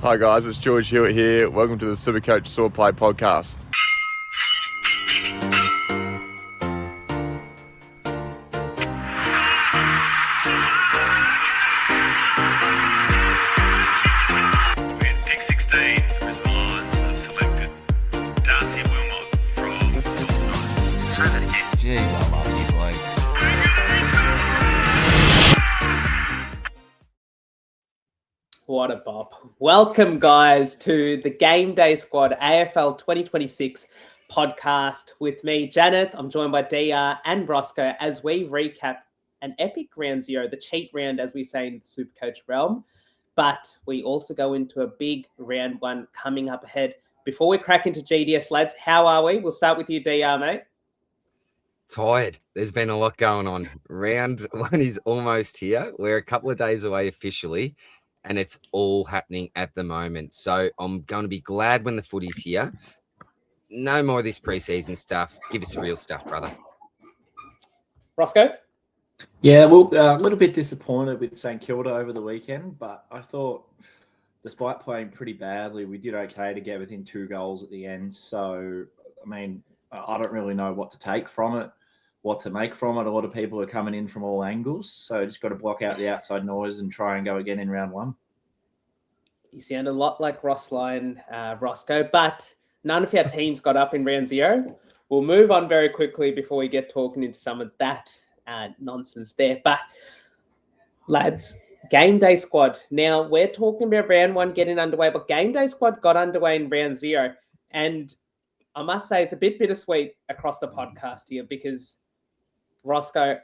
Hi guys, it's George Hewitt here. Welcome to the Supercoach Swordplay podcast. With pick 16, Chris Lyons have selected Darcy Wilmot from Try that again. Jeez, I love you blokes. What a bop. Welcome, guys, to the Game Day Squad AFL 2026 podcast with me, Janath. I'm joined by DR and Rossco as we recap an epic round zero, the cheat round, as we say in the Supercoach realm. But we also go into a big round one coming up ahead. Before we crack into GDS, lads, how are we? We'll start with you, DR, mate. Tired. There's been a lot going on. Round one is almost here. We're a couple of days away officially, and it's all happening at the moment. So I'm going to be glad when the footy's here. No more of this preseason stuff. Give us the real stuff, brother. Rossco? Yeah, well, a little bit disappointed with St Kilda over the weekend, but I thought despite playing pretty badly, we did okay to get within 2 goals at the end. So, I mean, I don't really know what to take from it, what to make from it. A lot of people are coming in from all angles, so just got to block out the outside noise and try and go again in round one. You sound a lot like Rossco, but none of our teams got up in round zero. We'll move on very quickly before we get talking into some of that nonsense there. But, lads, Game Day Squad. Now, we're talking about round one getting underway, but Game Day Squad got underway in round zero. And I must say it's a bit bittersweet across the podcast here because, Rossco,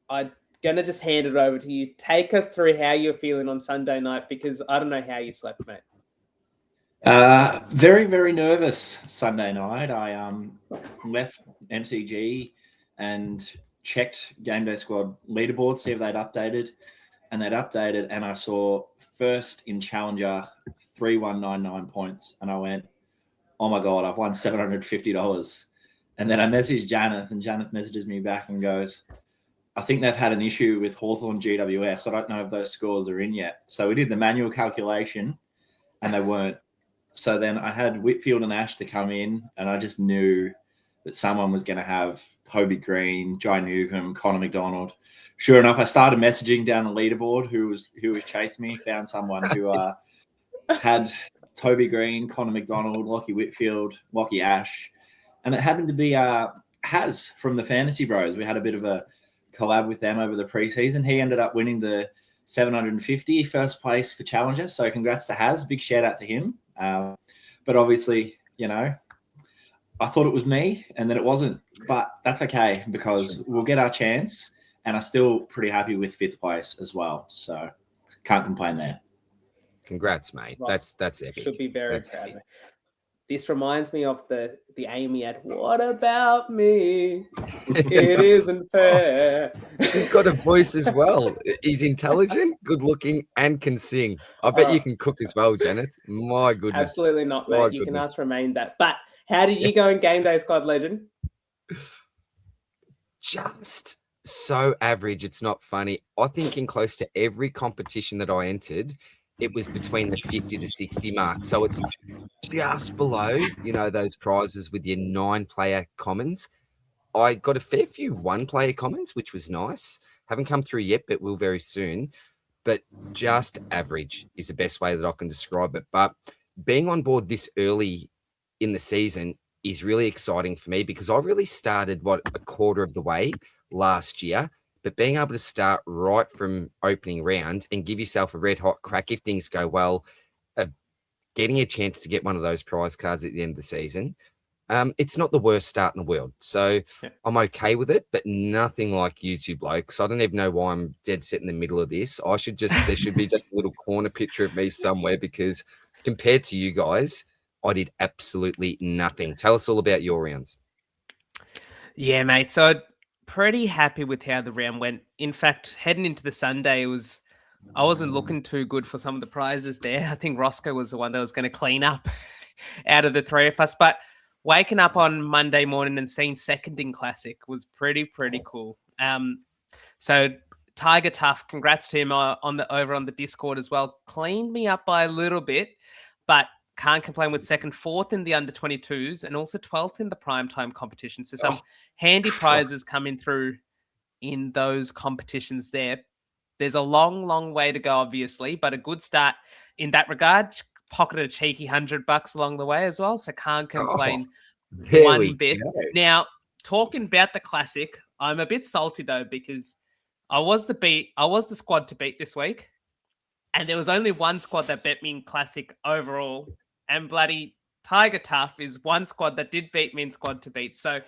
I'm going to just hand it over to you. Take us through how you're feeling on Sunday night because I don't know how you slept, mate. Very, very nervous Sunday night. I left MCG and checked Game Day Squad leaderboard, see if they'd updated. And they'd updated, and I saw first in Challenger 3199 points. And I went, oh my God, I've won $750. And then I messaged Janath, and Janath messages me back and goes, I think they've had an issue with Hawthorn GWS. So I don't know if those scores are in yet. So we did the manual calculation, and they weren't. So then I had Whitfield and Ash to come in, and I just knew that someone was going to have Toby Green, Jai Newcomb, Connor McDonald. Sure enough, I started messaging down the leaderboard who was chasing me, found someone who had Toby Green, Connor McDonald, Lockie Whitfield, Lockie Ash. And it happened to be Haz from the Fantasy Bros. We had a bit of a collab with them over the preseason. He ended up winning the 750 first place for Challenger. So congrats to Haz. Big shout out to him. But obviously, you know, I thought it was me and then it wasn't. But that's okay because we'll get our chance. And I'm still pretty happy with 5th place as well. So can't complain there. Congrats, mate. Ross, That's epic. Should be very That's proud. epic. This reminds me of the Amy ad. What about me? It isn't fair. He's got a voice as well. He's intelligent, good looking, and can sing. I bet you can cook as well, Janath. My goodness. Absolutely not, mate. My You can goodness. ask Remain that. But how did you go in Game Day Squad, Legend? Just so average. It's not funny. I think in close to every competition that I entered, it was between the 50 to 60 mark. So it's just below, you know, those prizes with your 9-player commons. I got a fair few 1-player commons, which was nice. Haven't come through yet, but will very soon. But just average is the best way that I can describe it. But being on board this early in the season is really exciting for me because I really started, a quarter of the way last year. But being able to start right from opening round and give yourself a red hot crack if things go well, of getting a chance to get one of those prize cards at the end of the season, it's not the worst start in the world. So I'm okay with it, but nothing like you two blokes. I don't even know why I'm dead set in the middle of this. There should be just a little corner picture of me somewhere because compared to you guys, I did absolutely nothing. Tell us all about your rounds. Yeah, mate. So pretty happy with how the round went. In fact, heading into the Sunday, I wasn't looking too good for some of the prizes there. I think Rossco was the one that was going to clean up out of the 3 of us. But waking up on Monday morning and seeing second in Classic was pretty cool. So Tiger Tough, congrats to him over on the Discord as well. Cleaned me up by a little bit, but can't complain with second, fourth in the under 22s, and also 12th in the primetime competition. So some handy prizes coming through in those competitions there. There's a long, long way to go, obviously, but a good start in that regard. Pocketed a cheeky $100 along the way as well, so can't complain one bit. Go. Now, talking about the Classic, I'm a bit salty though because I was the squad to beat this week, and there was only one squad that bet me in Classic overall, and bloody Tiger Tough is one squad that did beat me in squad to beat. So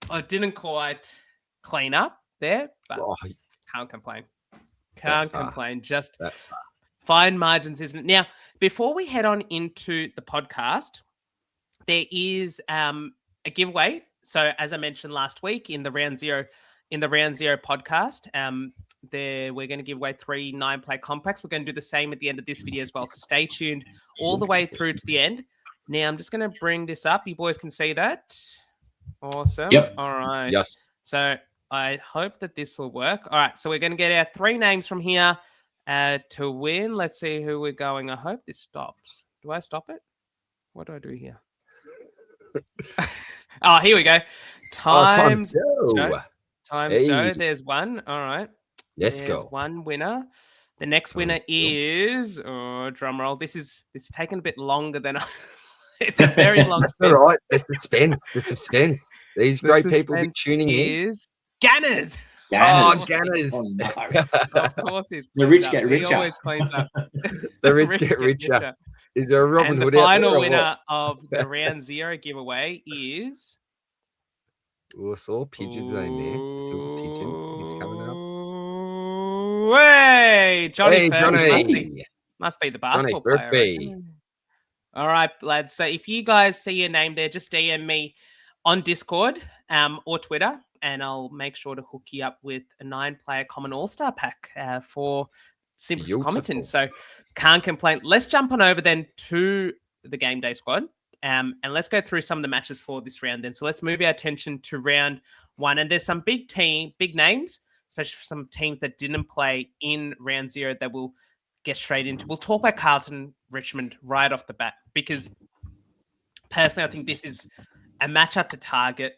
I didn't quite clean up there, but can't complain. Can't complain. Just fine margins, isn't it? Now, before we head on into the podcast, there is a giveaway. So as I mentioned last week in the Round Zero podcast, we're going to give away 3 9-play compacts. We're going to do the same at the end of this video as well. So stay tuned all the way through to the end. Now I'm just going to bring this up. You boys can see that. Awesome. Yep. All right. Yes. So I hope that this will work. All right. So we're going to get our 3 names from here to win. Let's see who we're going. I hope this stops. Do I stop it? What do I do here? Oh, here we go. Times Joe. Joe. There's one. All right. Let's There's go. one winner. The next winner is drum roll. This is taking a bit longer than it's a very long spin. All right. The suspense. These great people be tuning in. Is Ganners. Oh, Ganners. Oh, no. Of course, he's The rich get richer. He always cleans up. The rich get richer. Is there a Robin And Hood the out there final or winner of the Round Zero giveaway is. what? I saw Pigeon's name there. Silver Pigeon. He's coming up. Hey, Johnny. Hey, Ferns. Johnny. Must be the basketball Johnny player. Murphy. All right, lads. So if you guys see your name there, just DM me on Discord or Twitter, and I'll make sure to hook you up with a 9-player common all-star pack for simple Beautiful. commenting. So can't complain. Let's jump on over then to the game day squad. And let's go through some of the matches for this round then. So let's move our attention to round 1. And there's some big names, especially for some teams that didn't play in round 0 that we'll get straight into. We'll talk about Carlton Richmond right off the bat, because personally, I think this is a matchup to target.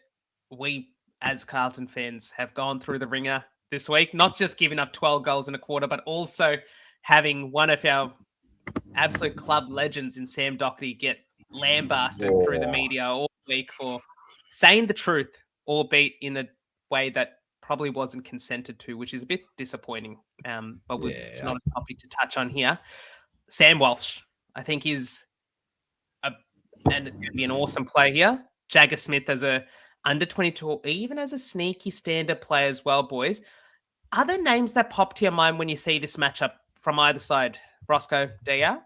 We, as Carlton fans, have gone through the ringer this week, not just giving up 12 goals in a quarter, but also having one of our absolute club legends in Sam Doherty get lambasted through the media all week for saying the truth, albeit in a way that probably wasn't consented to, which is a bit disappointing. But it's not a topic to touch on here. Sam Walsh, I think, is going to be an awesome play here. Jagger Smith as a under 22, or even as a sneaky standard player as well, boys. Are there names that pop to your mind when you see this matchup from either side? Rossco, DR?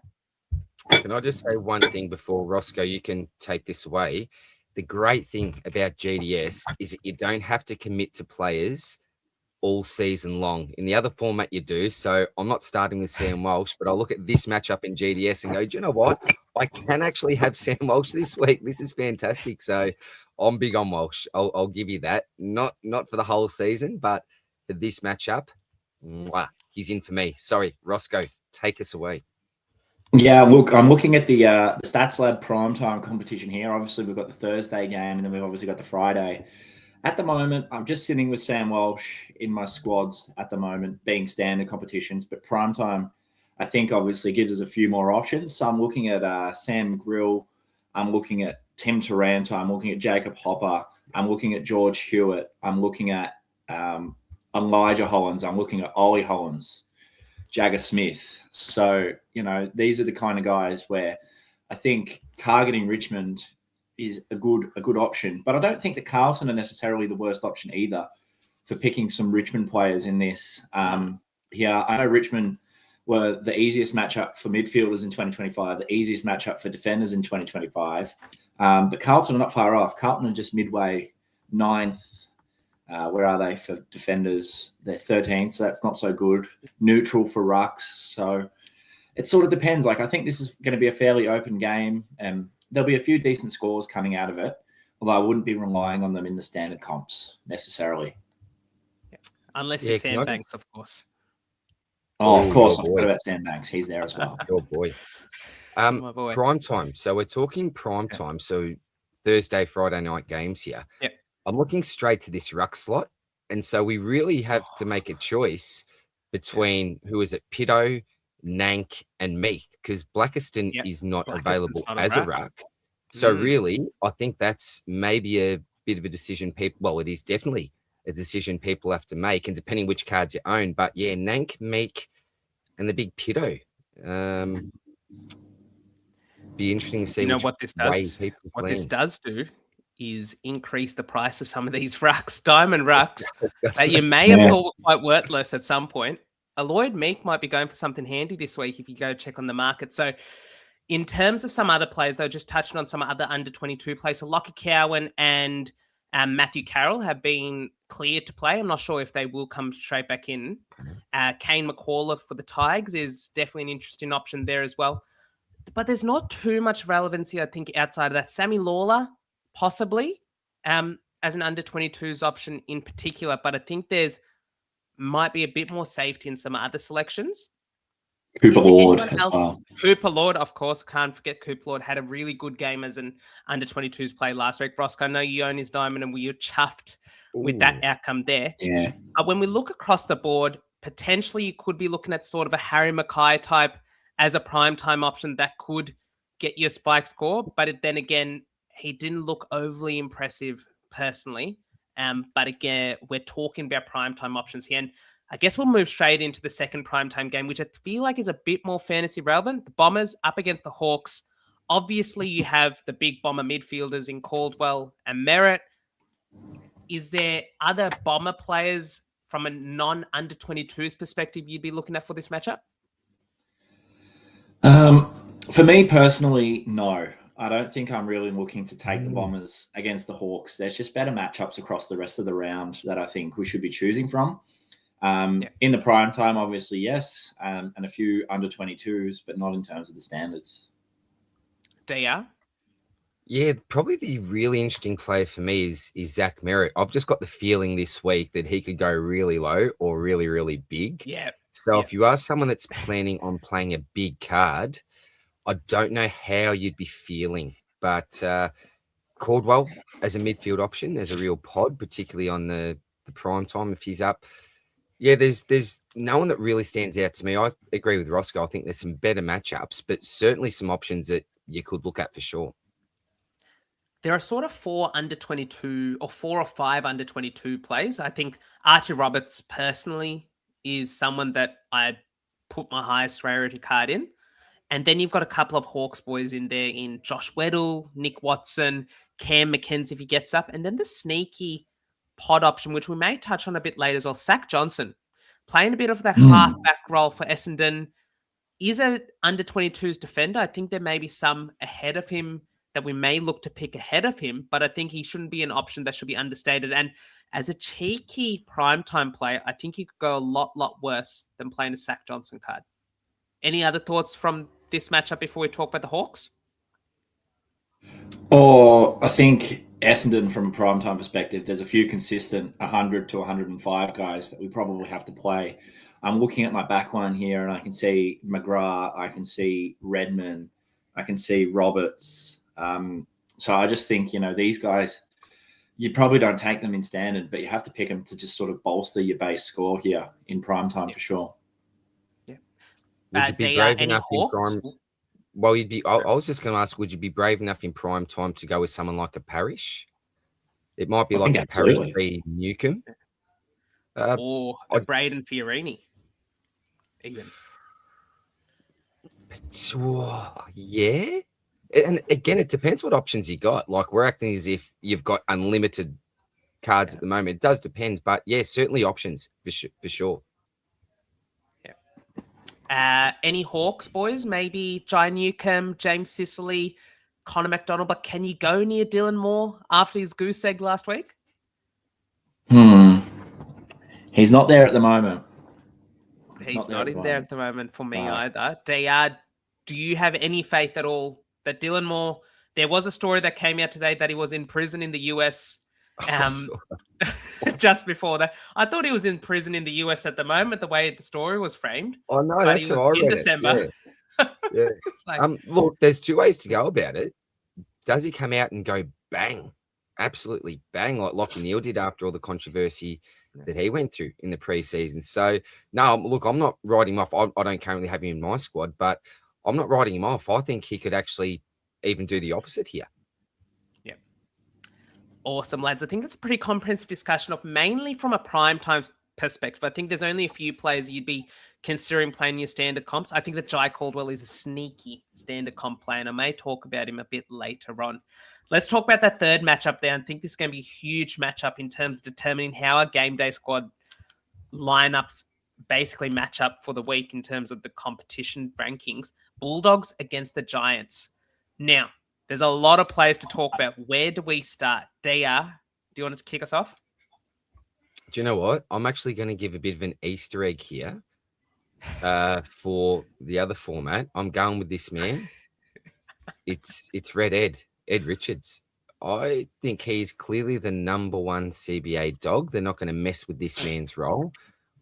Can I just say one thing before, Rossco, you can take this away? The great thing about GDS is that you don't have to commit to players all season long. In the other format, you do. So I'm not starting with Sam Walsh, but I'll look at this matchup in GDS and go, do you know what? I can actually have Sam Walsh this week. This is fantastic. So I'm big on Walsh. I'll give you that. Not for the whole season, but for this matchup, he's in for me. Sorry, Rossco, take us away. Yeah, look, I'm looking at the Stats Lab primetime competition here. Obviously, we've got the Thursday game, and then we've obviously got the Friday. At the moment, I'm just sitting with Sam Walsh in my squads at the moment, being standard competitions. But primetime, I think, obviously gives us a few more options. So I'm looking at Sam Grill. I'm looking at Tim Taranto. I'm looking at Jacob Hopper. I'm looking at George Hewitt. I'm looking at Elijah Hollins. I'm looking at Ollie Hollins. Jagger Smith. So, these are the kind of guys where I think targeting Richmond is a good option. But I don't think that Carlton are necessarily the worst option either for picking some Richmond players in this. Here, I know Richmond were the easiest matchup for midfielders in 2025, the easiest matchup for defenders in 2025. But Carlton are not far off. Carlton are just midway 9th. Where are they for defenders? They're 13th, so that's not so good. Neutral for rucks. So it sort of depends. I think this is going to be a fairly open game, and there'll be a few decent scores coming out of it, although I wouldn't be relying on them in the standard comps necessarily. Unless Yeah, you're can I Sandbanks, just- of course. Oh, of course. your I forgot boy. about Sam Banks. He's there as well. Oh boy. My boy. Prime time. So we're talking prime time. So Thursday, Friday night games here. Yep. I'm looking straight to this ruck slot. And so we really have to make a choice between who is it, Pito, Nank, and Meek, because Blackiston Yep. is not Blackiston's available not a as a ruck. ruck. So Mm. really, I think that's maybe a bit of a decision people, well, it is definitely a decision people have to make, and depending which cards you own. But yeah, Nank, Meek, and the big Pito. Be interesting to see You know which what this way does? people What this land. does do is increase the price of some of these rucks, diamond rucks, Doesn't that you it? may have Yeah. thought were quite worthless at some point. A Lloyd Meek might be going for something handy this week if you go check on the market. So in terms of some other players, though, just touching on some other under 22 players, so Lockie Cowan and Matthew Carroll have been cleared to play. I'm not sure if they will come straight back in. Kane McCauliffe for the Tigers is definitely an interesting option there as well. But there's not too much relevancy, I think, outside of that. Sammy Lawler, possibly, as an under 22s option in particular. But I think there's might be a bit more safety in some other selections. Cooper Is there Lord anyone as else? well. Cooper Lord, of course, can't forget Cooper Lord. Had a really good game as an under 22s play last week. Rossco, I know you own his diamond and we were chuffed with that Ooh. outcome there. Yeah. When we look across the board, potentially you could be looking at sort of a Harry Mackay type as a primetime option that could get you a spike score. But then again, he didn't look overly impressive personally. But again, we're talking about primetime options here. And I guess we'll move straight into the second primetime game, which I feel like is a bit more fantasy relevant. The Bombers up against the Hawks. Obviously, you have the big Bomber midfielders in Caldwell and Merritt. Is there other Bomber players from a non-under 22s perspective you'd be looking at for this matchup? For me personally, no. I don't think I'm really looking to take the Bombers against the Hawks. There's just better matchups across the rest of the round that I think we should be choosing from. In the prime time, obviously, yes, and a few under 22s, but not in terms of the standards. DR? Yeah, probably the really interesting player for me is Zach Merritt. I've just got the feeling this week that he could go really low or really, really big. Yeah. So if you are someone that's planning on playing a big card, I don't know how you'd be feeling. But Caldwell as a midfield option, as a real pod, particularly on the prime time if he's up. Yeah, there's no one that really stands out to me. I agree with Rossco. I think there's some better matchups, but certainly some options that you could look at for sure. There are sort of 4 under 22 or 4 or 5 under 22 plays. I think Archie Roberts personally is someone that I put my highest rarity card in. And then you've got a couple of Hawks boys in there in Josh Weddle, Nick Watson, Cam McKenzie if he gets up. And then the sneaky pod option, which we may touch on a bit later as well, Zach Johnson, playing a bit of that halfback role for Essendon. Is an under 22s defender. I think there may be some ahead of him that we may look to pick ahead of him, but I think he shouldn't be an option that should be understated. And as a cheeky primetime player, I think he could go a lot worse than playing a Zach Johnson card. Any other thoughts from this matchup before we talk about the Hawks? Or I think Essendon, from a primetime perspective, there's a few consistent 100 to 105 guys that we probably have to play. I'm looking at my back line here, and I can see McGrath, I can see Redmond, I can see Roberts. So I just think, these guys, you probably don't take them in standard, but you have to pick them to just sort of bolster your base score here in primetime for sure. Yeah. Would you be brave enough in prime? Well, you'd be. I was just going to ask, would you be brave enough in prime time to go with someone like a Parish? It might be like a Parish v Newcomb, or a Braden Fiorini, even. Yeah, and again, it depends what options you got. Like, we're acting as if you've got unlimited cards at the moment. It does depend, but yeah, certainly options for sure. Any Hawks boys? Maybe Jai Newcomb, James Sicily, Connor McDonald. But can you go near Dylan Moore after his goose egg last week? He's not there at the moment. He's not in there at the moment for me either. DR, do you have any faith at all that Dylan Moore? There was a story that came out today that he was in prison in the US Just before that. I thought he was in prison in the US at the moment, the way the story was framed. Oh no, But that's he how was I in read December. it. Yeah. It's like, Look, there's two ways to go about it. Does he come out and go bang, absolutely bang, like Lachie Neale did after all the controversy that he went through in the preseason? So no, look, I'm not writing him off. I don't currently have him in my squad, but I'm not writing him off. I think he could actually even do the opposite here. yeah. Awesome, lads. I think it's a pretty comprehensive discussion of mainly from a prime time perspective. I think there's only a few players you'd be considering playing your standard comps. I think that Jai Caldwell is a sneaky standard comp player, and I may talk about him a bit later on. Let's talk about that third matchup there. I think this is going to be a huge matchup in terms of determining how our game day squad lineups basically match up for the week in terms of the competition rankings. Bulldogs against the Giants. Now, there's a lot of players to talk about. Where do we start? DR, do you want to kick us off? Do you know what? I'm actually going to give a bit of an Easter egg here for the other format. I'm going with this man. It's Red Ed Richards. I think he's clearly the number one CBA dog. They're not going to mess with this man's role.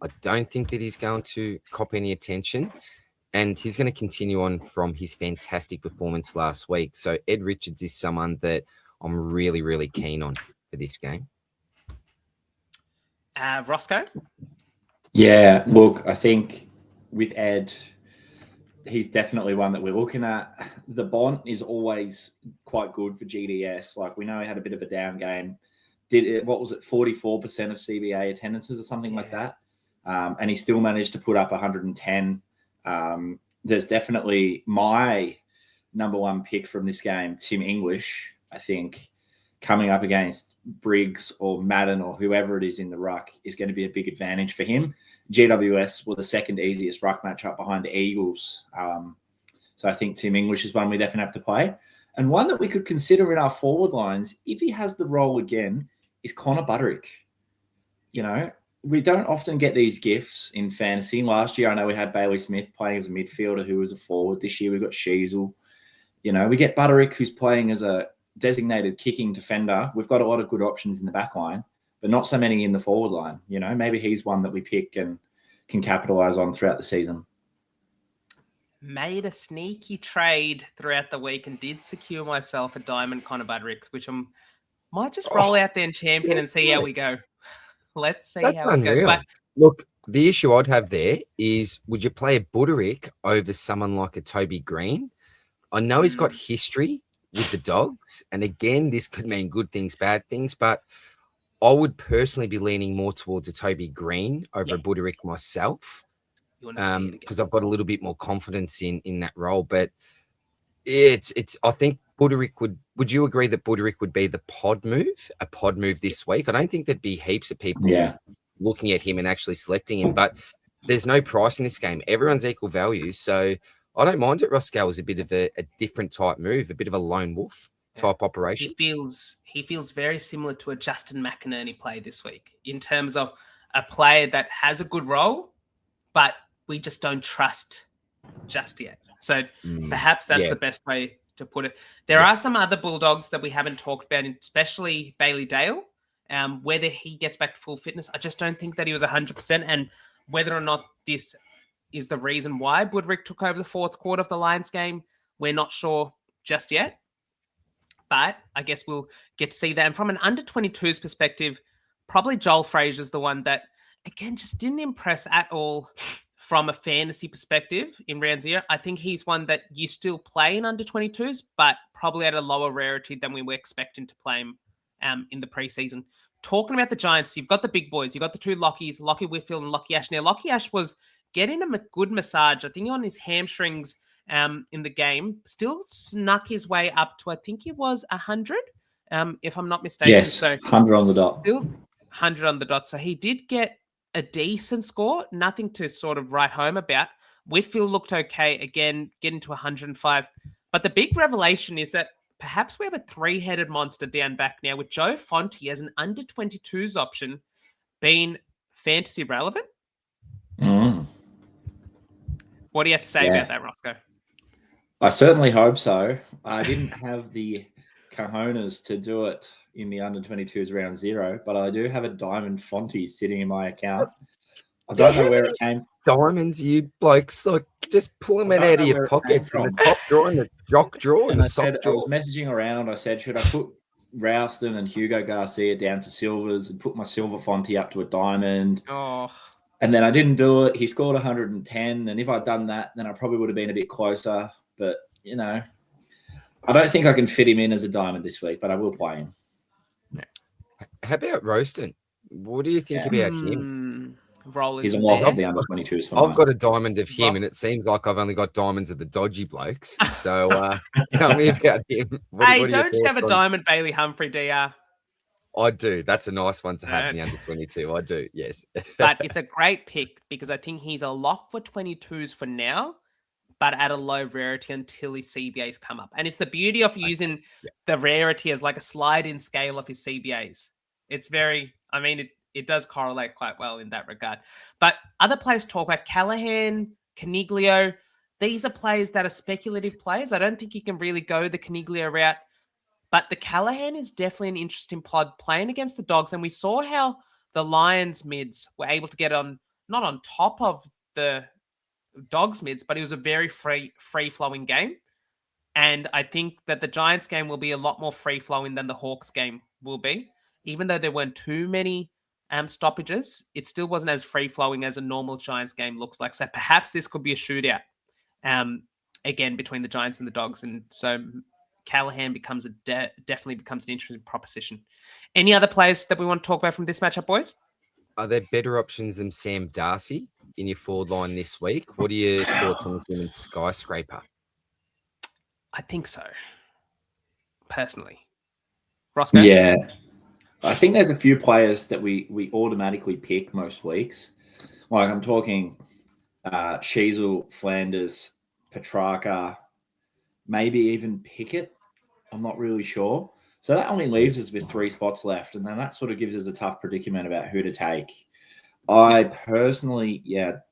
I don't think that he's going to cop any attention, and he's going to continue on from his fantastic performance last week. So Ed Richards is someone that I'm really, really keen on for this game. Rossco? Yeah, look, I think with Ed, he's definitely one that we're looking at. The Bont is always quite good for GDS. Like, we know he had a bit of a down game. Did it, what was it, 44% of CBA attendances or something like that? And he still managed to put up 110. There's definitely my number one pick from this game, Tim English, I think, coming up against Briggs or Madden or whoever it is in the ruck is going to be a big advantage for him. GWS were the second easiest ruck matchup behind the Eagles. So I think Tim English is one we definitely have to play. And one that we could consider in our forward lines, if he has the role again, is Connor Butterick. You know, we don't often get these gifts in fantasy. Last year, I know we had Bailey Smith playing as a midfielder who was a forward. This year, we've got Sheasel. You know, we get Butterick, who's playing as a designated kicking defender. We've got a lot of good options in the back line, but not so many in the forward line. You know, maybe he's one that we pick and can capitalize on throughout the season. Made a sneaky trade throughout the week and did secure myself a diamond Connor Butterick, which I might just roll out there and champion and see how we go. Let's see how it goes. But look, the issue I'd have there is, would you play a Butterick over someone like a Toby Green? I know he's got history with the Dogs, and again, this could mean good things, bad things, but I would personally be leaning more towards a Toby Green over a Butterick myself, because I've got a little bit more confidence in that role. But it's I think Butterick would you agree that Butterick would be a pod move this week? I don't think there'd be heaps of people looking at him and actually selecting him, but there's no price in this game. Everyone's equal value, so I don't mind it. Rossco is a bit of a different type move, a bit of a lone wolf type operation. He feels very similar to a Justin McInerney play this week in terms of a player that has a good role, but we just don't trust just yet. So perhaps that's the best way to put it. There are some other Bulldogs that we haven't talked about, especially Bailey Dale. Whether he gets back to full fitness, I just don't think that he was 100%. And whether or not this is the reason why Butterick took over the fourth quarter of the Lions game, we're not sure just yet. But I guess we'll get to see that. And from an under-22s perspective, probably Joel Frazier's the one that, again, just didn't impress at all from a fantasy perspective in round 0. I think he's one that you still play in under-22s, but probably at a lower rarity than we were expecting to play him in the preseason. Talking about the Giants, you've got the big boys. You've got the two Lockies, Lockie Whitfield and Lockie Ash. Now, Lockie Ash was getting a good massage, I think, on his hamstrings in the game. Still snuck his way up to, I think it was 100, if I'm not mistaken. Yes, so 100 on the dot. Still 100 on the dot. So he did get a decent score, nothing to sort of write home about. Whitfield looked okay, again, getting to 105. But the big revelation is that perhaps we have a three-headed monster down back now with Joe Fonte as an under-22s option being fantasy relevant. What do you have to say about that, Rossco? I certainly hope so. I didn't have the cojones to do it in the under 22s round 0, but I do have a diamond Fonty sitting in my account. I don't know where it came from. Diamonds, you blokes, like just pull them I out don't of know your where it came pockets in the from. top drawer and the jock drawer and And the I sock said, I drawer. was messaging around. I said, should I put Ralston and Hugo Garcia down to silvers and put my silver Fonty up to a diamond? Oh, And then I didn't do it. He scored 110. And if I'd done that, then I probably would have been a bit closer. But, you know, I don't think I can fit him in as a diamond this week, but I will play him. How about Roaston? What do you think about him? Roll He's a in loss there. of the under 22s for I've mine. got a diamond of him, Well- and it seems like I've only got diamonds of the dodgy blokes. So tell me about him. Hey, what are your don't you have a thoughts on- diamond Bailey Humphrey, DR? I do. That's a nice one to have in the under 22. I do, yes. But it's a great pick because I think he's a lock for 22s for now, but at a low rarity until his CBAs come up. And it's the beauty of using the rarity as like a slide-in scale of his CBAs. It's very, I mean, it does correlate quite well in that regard. But other players talk about Callahan, Caniglio. These are players that are speculative players. I don't think you can really go the Caniglio route. But the Callahan is definitely an interesting pod playing against the Dogs. And we saw how the Lions mids were able to get on, not on top of the Dogs mids, but it was a very free-flowing game. And I think that the Giants game will be a lot more free-flowing than the Hawks game will be. Even though there weren't too many stoppages, it still wasn't as free-flowing as a normal Giants game looks like. So perhaps this could be a shootout again between the Giants and the Dogs. And so Callahan becomes definitely becomes an interesting proposition. Any other players that we want to talk about from this matchup, boys? Are there better options than Sam Darcy in your forward line this week? What are your thoughts on him and Skyscraper? I think so. Personally. Rossco? Yeah. I think there's a few players that we automatically pick most weeks. Like I'm talking Sheasel, Flanders, Petrarca, maybe even Pickett. I'm not really sure. So that only leaves us with 3 spots left. And then that sort of gives us a tough predicament about who to take. I personally,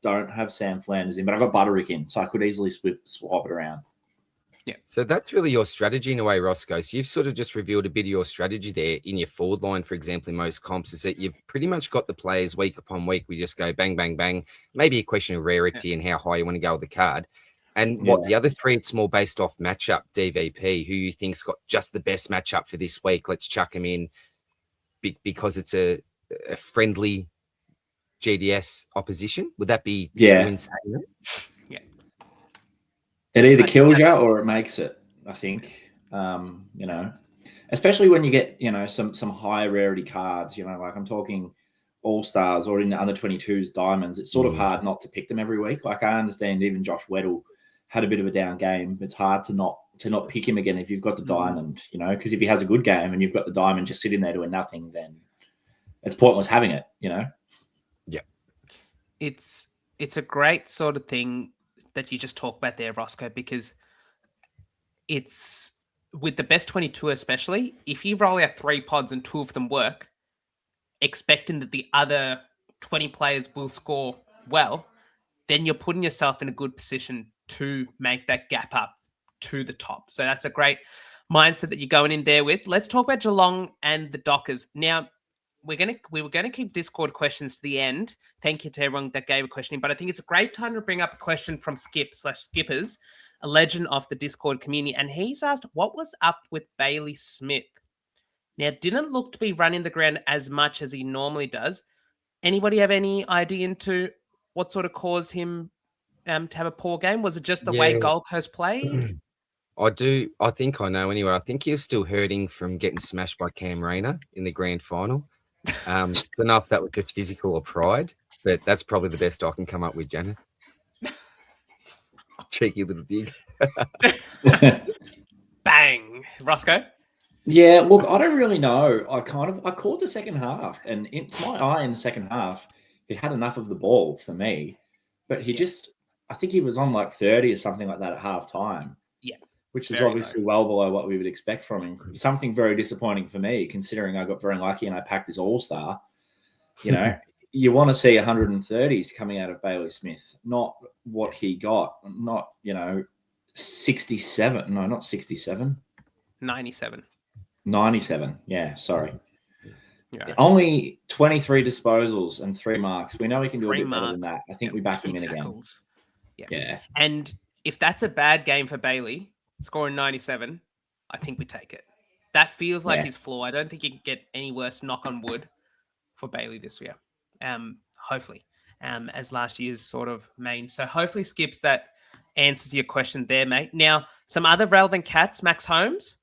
don't have Sam Flanders in, but I've got Butterick in. So I could easily swap it around. Yeah. So that's really your strategy in a way, Rossco. So you've sort of just revealed a bit of your strategy there in your forward line, for example, in most comps, is that you've pretty much got the players week upon week. We just go bang, bang, bang. Maybe a question of rarity and how high you want to go with the card. And the other 3, it's more based off matchup, DVP, who you think's got just the best matchup for this week. Let's chuck him in because it's a friendly GDS opposition. Would that be true in saying that? It either kills you or it makes it, I think. You know, especially when you get, you know, some high rarity cards, you know, like I'm talking all-stars or in the under 22s diamonds. It's sort of hard not to pick them every week. Like I understand even Josh Weddle had a bit of a down game. It's hard to not pick him again if you've got the diamond, you know, because if he has a good game and you've got the diamond just sitting there doing nothing, then it's pointless having it, you know? Yeah. It's a great sort of thing that you just talk about there, Rossco, because it's with the best 22 especially, if you roll out 3 pods and 2 of them work, expecting that the other 20 players will score well, then you're putting yourself in a good position to make that gap up to the top. So that's a great mindset that you're going in there with. Let's talk about Geelong and the Dockers. Now, we were gonna keep Discord questions to the end. Thank you to everyone that gave a question, but I think it's a great time to bring up a question from Skip/Skippers, a legend of the Discord community, and he's asked what was up with Bailey Smith. Now, didn't look to be running the ground as much as he normally does. Anybody have any idea into what sort of caused him to have a poor game? Was it just the way Gold Coast played? I do. I think I know anyway. I think he was still hurting from getting smashed by Cam Rayner in the grand final. I don't know if that was just physical or pride, but that's probably the best I can come up with, Janath. Cheeky little dig. Bang. Rossco? Yeah, look, I don't really know. I caught the second half, and it's my eye in the second half. He had enough of the ball for me, but I think he was on like 30 or something like that at half time. Yeah. Which is Very obviously well below what we would expect from him. Something very disappointing for me, considering I got very lucky and I packed this all-star. You know, you want to see 130s coming out of Bailey Smith, not what he got, not, 67. No, not 67. 97. 97. Yeah, sorry. Yeah. Only 23 disposals and 3 marks. We know he can do 3 a bit better than marks. that. I think Yeah, we back 2 him in again. tackles. Yeah. And if that's a bad game for Bailey, scoring 97, I think we take it. That feels like Yeah. his flaw. I don't think he can get any worse, knock on wood, for Bailey this year. Hopefully, as last year's sort of main. So hopefully, Skips, that answers your question there, mate. Now, some other relevant cats, Max Holmes.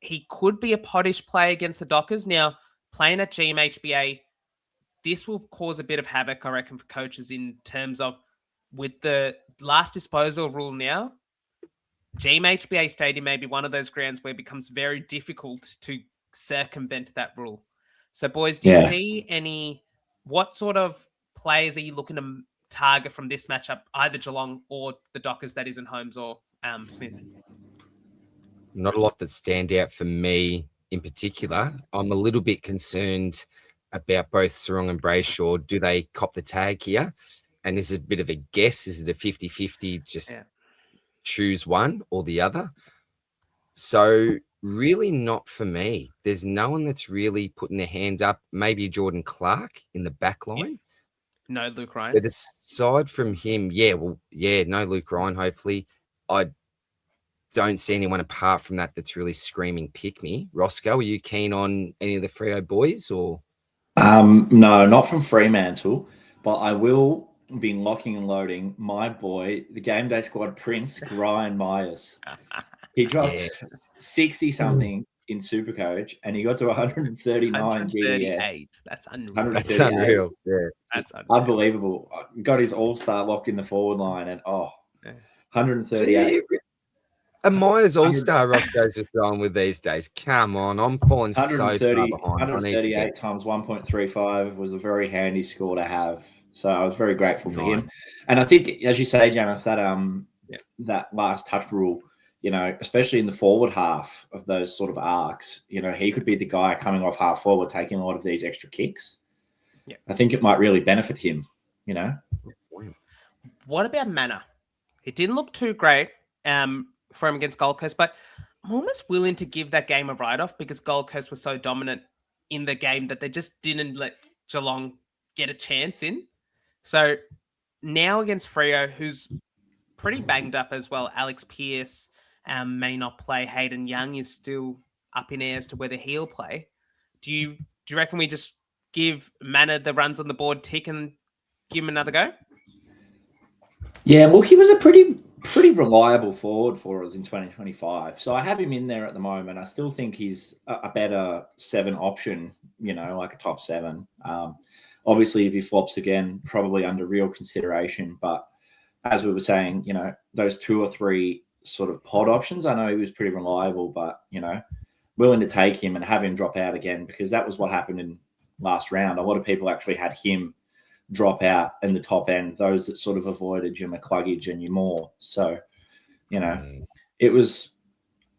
He could be a pottish play against the Dockers. Now, playing at GMHBA, this will cause a bit of havoc, I reckon, for coaches in terms of with the last disposal rule now, GMHBA Stadium may be one of those grounds where it becomes very difficult to circumvent that rule. So, boys, do you see what sort of players are you looking to target from this matchup, either Geelong or the Dockers that isn't Holmes or Smith? Not a lot that stand out for me in particular. I'm a little bit concerned about both Sarong and Brayshaw. Do they cop the tag here? And is it a bit of a guess? Is it a 50-50? Just choose one or the other? So really not for me. There's no one that's really putting their hand up. Maybe Jordan Clark in the back line. No Luke Ryan. But aside from him, no Luke Ryan, hopefully. I don't see anyone apart from that that's really screaming pick me. Rossco, are you keen on any of the Freo boys or? No, not from Fremantle, but I will be locking and loading my boy, the Game Day squad Prince, Ryan Myers. He dropped 60-something in Supercoach, and he got to 139 GDS. That's unreal. That's unreal. Yeah, that's unreal. Unbelievable. Got his all-star locked in the forward line, and 138. A Myers all-star Roscoe's just going with these days. Come on, I'm falling so far behind. 138 times 1.35 was a very handy score to have. So I was very grateful for him. And I think, as you say, Janath, that last touch rule, especially in the forward half of those sort of arcs, he could be the guy coming off half forward, taking a lot of these extra kicks. Yeah. I think it might really benefit him, What about Manor? It didn't look too great for him against Gold Coast, but I'm almost willing to give that game a write-off because Gold Coast was so dominant in the game that they just didn't let Geelong get a chance in. So now against Freo, who's pretty banged up as well, Alex Pearce may not play. Hayden Young is still up in air as to whether he'll play. Do you reckon we just give Manor the runs on the board tick and give him another go? Yeah, look, he was a pretty reliable forward for us in 2025. So I have him in there at the moment. I still think he's a better 7 option, like a top 7. Obviously, if he flops again, probably under real consideration. But as we were saying, those 2 or 3 sort of pod options, I know he was pretty reliable, but, willing to take him and have him drop out again because that was what happened in last round. A lot of people actually had him drop out in the top end, those that sort of avoided your McCluggage and your Moore. So, it was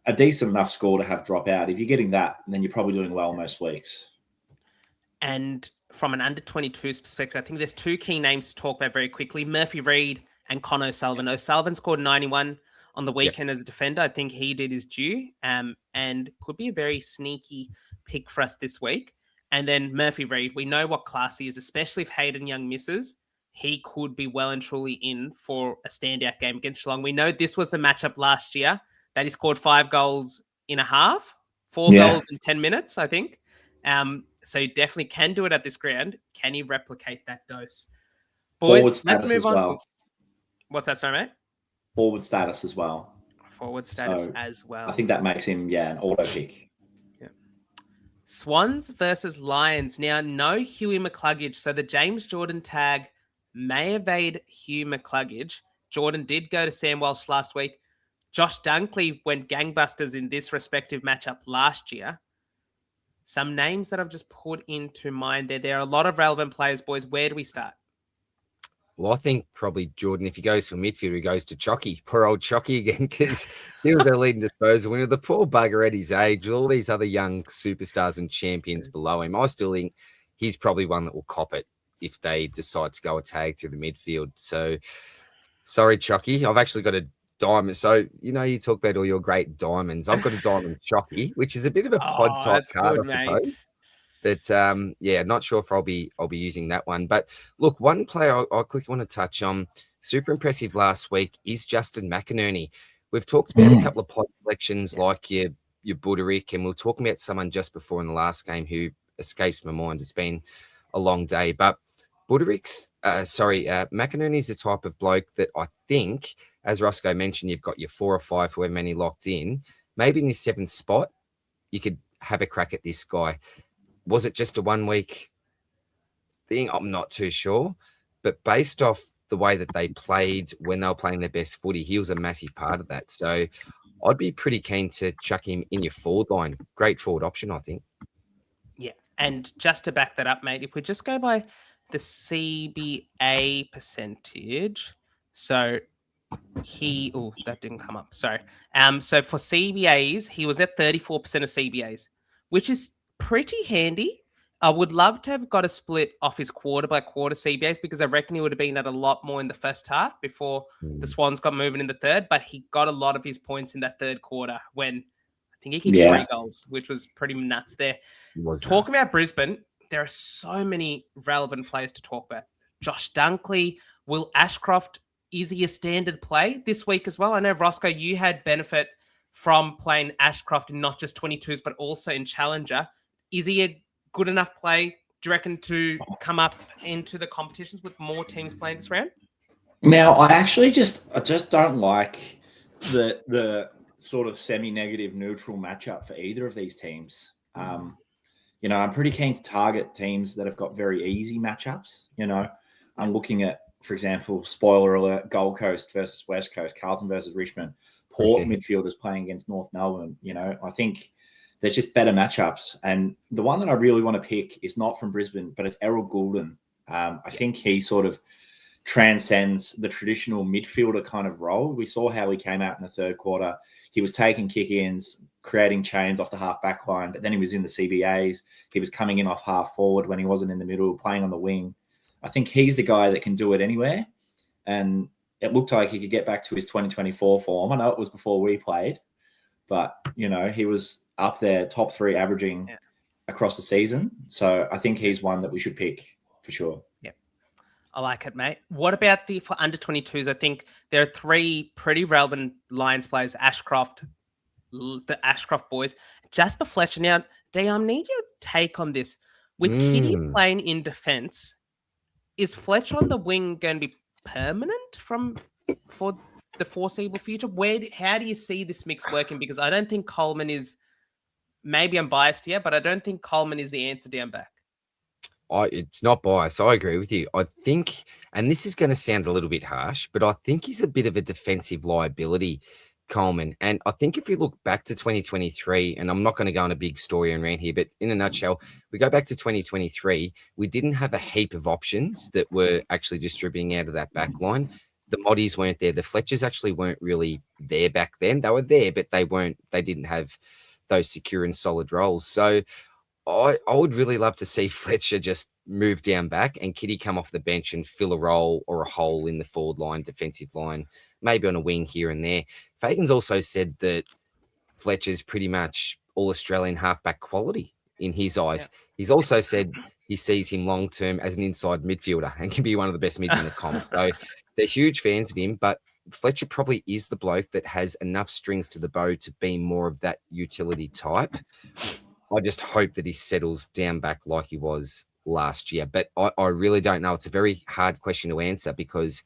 a decent enough score to have drop out. If you're getting that, then you're probably doing well most weeks. And from an under-22s perspective, I think there's 2 key names to talk about very quickly. Murphy Reid and Con O'Sullivan. O'Sullivan scored 91 on the weekend as a defender. I think he did his due and could be a very sneaky pick for us this week. And then Murphy Reid, we know what class he is, especially if Hayden Young misses. He could be well and truly in for a standout game against Geelong. We know this was the matchup last year that he scored 5 goals in a half, 4 goals in 10 minutes, I think. So he definitely can do it at this ground. Can he replicate that dose? Boys, let's move on. Well. What's that, sorry, mate? Forward status as well. Forward status as well. I think that makes him, an auto pick. Swans versus Lions. Now, no Huey McCluggage. So the James Jordan tag may evade Hugh McCluggage. Jordan did go to Sam Walsh last week. Josh Dunkley went gangbusters in this respective matchup last year. Some names that I've just put into mind there. There are a lot of relevant players, boys. Where do we start? Well, I think probably Jordan, if he goes for midfield, he goes to Chocky. Poor old Chocky again, because he was their leading disposal winner. The poor bugger at his age, all these other young superstars and champions below him. I still think he's probably one that will cop it if they decide to go a tag through the midfield. So, sorry, Chocky. I've actually got a diamond. So, you talk about all your great diamonds. I've got a diamond Shocky, which is a bit of a pod type that's card, good, I mate. suppose. But not sure if I'll be using that one. But look, one player I quickly want to touch on, super impressive last week, is Justin McInerney. We've talked about a couple of pod selections like your Buderick, and we were talking about someone just before in the last game who escapes my mind. It's been a long day, but McInerney's the type of bloke that I think, as Rossco mentioned, you've got your 4 or 5, however many locked in. Maybe in this 7th spot, you could have a crack at this guy. Was it just a 1-week thing? I'm not too sure. But based off the way that they played when they were playing their best footy, he was a massive part of that. So I'd be pretty keen to chuck him in your forward line. Great forward option, I think. Yeah. And just to back that up, mate, if we just go by the CBA percentage, so that didn't come up. Sorry. So for CBAs, he was at 34% of CBAs, which is pretty handy. I would love to have got a split off his quarter by quarter CBAs because I reckon he would have been at a lot more in the first half before the Swans got moving in the third, but he got a lot of his points in that third quarter when I think he kicked 3 goals, which was pretty nuts there. Talking about Brisbane, there are so many relevant players to talk about. Josh Dunkley, Will Ashcroft, is he a standard play this week as well? I know, Rossco, you had benefit from playing Ashcroft in not just 22s, but also in Challenger. Is he a good enough play, do you reckon, to come up into the competitions with more teams playing this round? Now, I just don't like the sort of semi-negative neutral matchup for either of these teams. I'm pretty keen to target teams that have got very easy matchups. I'm looking at, for example, spoiler alert, Gold Coast versus West Coast, Carlton versus Richmond, Port midfielders playing against North Melbourne. I think there's just better matchups. And the one that I really want to pick is not from Brisbane, but it's Errol Goulden. I think he sort of transcends the traditional midfielder kind of role. We saw how he came out in the third quarter. He was taking kick-ins, creating chains off the half-back line, but then he was in the CBAs. He was coming in off half-forward when he wasn't in the middle, playing on the wing. I think he's the guy that can do it anywhere. And it looked like he could get back to his 2024 form. I know it was before we played, but, he was up there, top 3 averaging across the season. So I think he's one that we should pick for sure. Yeah, I like it, mate. What about for under 22s? I think there are 3 pretty relevant Lions players, the Ashcroft boys. Jasper Fletcher. Now, I need your take on this. With Kitty playing in defence, is Fletcher on the wing going to be permanent for the foreseeable future? How do you see this mix working? Because I don't think Coleman is, maybe I'm biased here, but I don't think Coleman is the answer down back. It's not biased. I agree with you. I think, and this is going to sound a little bit harsh, but I think he's a bit of a defensive liability, Coleman. And I think if you look back to 2023, and I'm not going to go on a big story and rant here, but in a nutshell, we go back to 2023, we didn't have a heap of options that were actually distributing out of that back line. The Moddies weren't there. The Fletchers actually weren't really there back then. They were there, but they didn't have those secure and solid roles. So I would really love to see Fletcher just move down back and Kitty come off the bench and fill a role or a hole in the forward line, defensive line, maybe on a wing here and there. Fagan's also said that Fletcher's pretty much all Australian halfback quality in his eyes. Yeah. He's also said he sees him long-term as an inside midfielder and can be one of the best mids in the comp. So they're huge fans of him, but Fletcher probably is the bloke that has enough strings to the bow to be more of that utility type. I just hope that he settles down back like he was last year. But I really don't know. It's a very hard question to answer because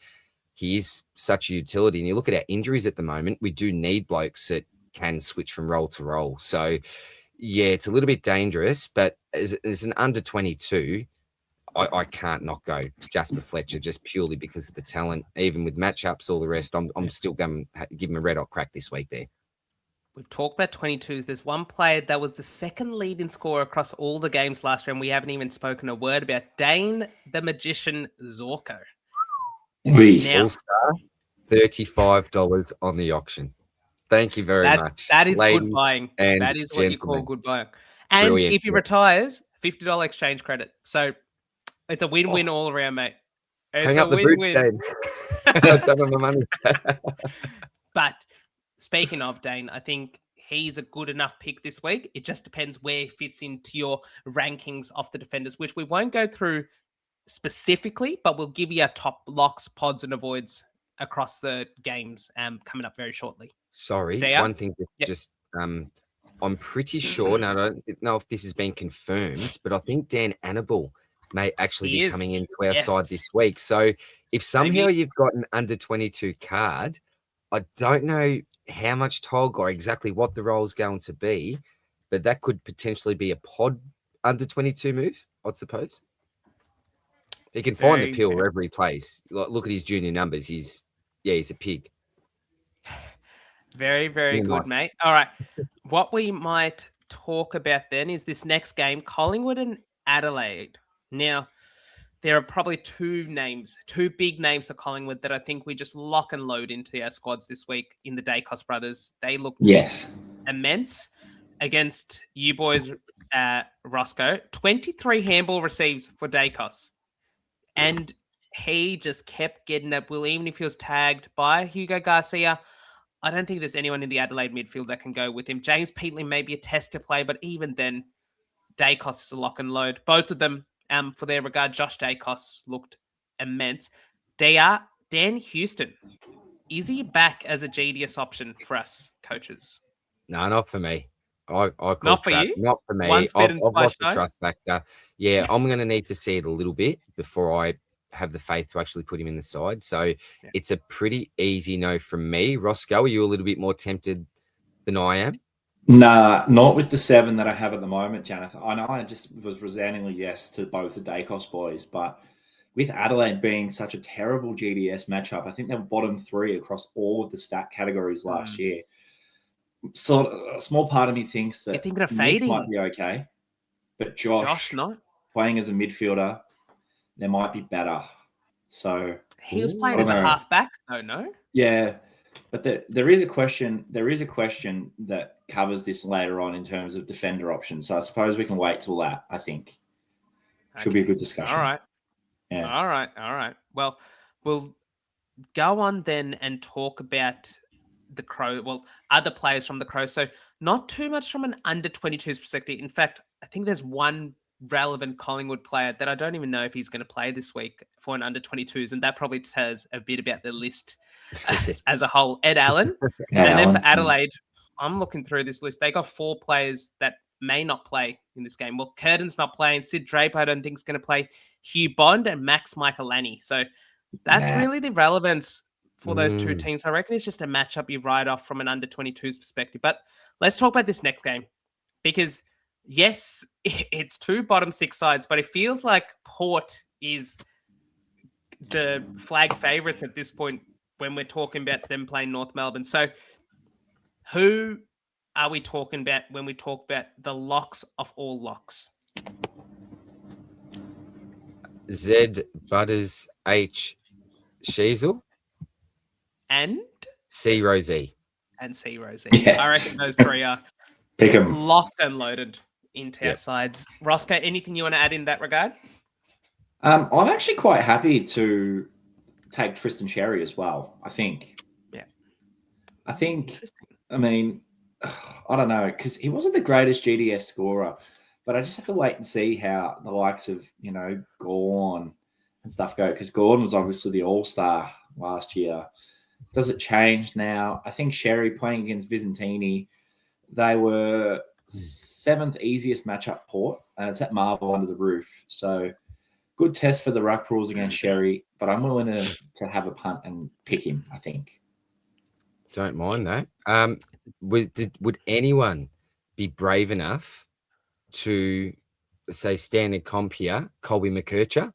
he is such a utility. And you look at our injuries at the moment, we do need blokes that can switch from role to role. So, yeah, it's a little bit dangerous. But as an under 22, I can't not go Jasper Fletcher just purely because of the talent. Even with matchups, all the rest, I'm still going to give him a red hot crack this week there. We've talked about 22s. There's one player that was the second leading scorer across all the games last round. We haven't even spoken a word about Dane the Magician Zorko. Now, All-Star, $35 on the auction. Thank you very much. That is good buying. That is what you call good buying. And brilliant. If he retires, $50 exchange credit. So it's a win-win all around, mate. It's hang up the boots, Dane. I've done my money. But speaking of Dane, I think he's a good enough pick this week. It just depends where he fits into your rankings of the defenders, which we won't go through specifically, but we'll give you our top locks, pods, and avoids across the games coming up very shortly. Sorry, They are? one thing that Yep. just I'm pretty sure, now I don't know if this has been confirmed, but I think Dan Annabelle may actually He be is. coming into our side Yes. this week. So if somehow Maybe. you've got an under 22 card, I don't know how much Tog or exactly what the role is going to be, but that could potentially be a pod under 22 move, I'd suppose. He can find the pill wherever he plays. Look at his junior numbers. He's a pig. Very, very Never good, mind. mate. All right. What we might talk about then is this next game, Collingwood and Adelaide. Now, there are probably two big names for Collingwood that I think we just lock and load into our squads this week in the Dacos brothers. They looked Yes. immense against you boys, Rossco. 23 handball receives for Dacos. And he just kept getting that will, even if he was tagged by Hugo Garcia. I don't think there's anyone in the Adelaide midfield that can go with him. James Peatley may be a test to play, but even then, Dacos is a lock and load. Both of them, for their regard, Josh Dacos looked immense. Dan Houston, is he back as a GDS option for us coaches? No, not for me. I call Not for trap. you? Not for me. Once I've bitten, lost twice the shy? trust factor. Yeah, I'm going to need to see it a little bit before I have the faith to actually put him in the side. So it's a pretty easy no from me. Rossco, are you a little bit more tempted than I am? Nah, not with the 7 that I have at the moment, Janath. I know I just was resoundingly yes to both the Dacos boys, but with Adelaide being such a terrible GDS matchup, I think they're bottom 3 across all of the stat categories last year. So a small part of me thinks that You're thinking of Nick fading. might be okay, but Josh not. playing as a midfielder, there might be better. So He was playing I as a don't know. halfback. Oh, no. Yeah, but there is a question. There is a question that covers this later on in terms of defender options. So I suppose we can wait till that. I think should be a good discussion. All right. Yeah. All right. Well, we'll go on then and talk about the Crow. Well, other players from the Crow. So not too much from an under 22s perspective. In fact, I think there's one relevant Collingwood player that I don't even know if he's going to play this week for an under 22s, and that probably says a bit about the list as a whole. Ed Allen. And then for Adelaide, I'm looking through this list. They got 4 players that may not play in this game. Well, Curtin's not playing. Sid Draper, I don't think, is going to play. Hugh Bond and Max Michaelani. So that's really the relevance for those two teams. I reckon it's just a matchup you write off from an under 22s perspective. But let's talk about this next game because, yes, it's 2 bottom 6 sides, but it feels like Port is the flag favourites at this point when we're talking about them playing North Melbourne. So who are we talking about when we talk about the locks of all locks? Z Butters H Sheasel And C Rosie. C Rosie. Yeah. I reckon those 3 are Pick 'em. locked and loaded into our sides. Rossco, anything you want to add in that regard? I'm actually quite happy to take Tristan Sherry as well. I think. Yeah. I mean, I don't know, because he wasn't the greatest GDS scorer, but I just have to wait and see how the likes of, Gawn and stuff go, because Gordon was obviously the all-star last year. Does it change now? I think Sherry playing against Vizentini, they were 7th easiest matchup Port, and it's at Marvel under the roof. So good test for the ruck rules against Sherry, but I'm willing to have a punt and pick him, I think. Don't mind that. Would anyone be brave enough to say standard comp here, Colby McKercher,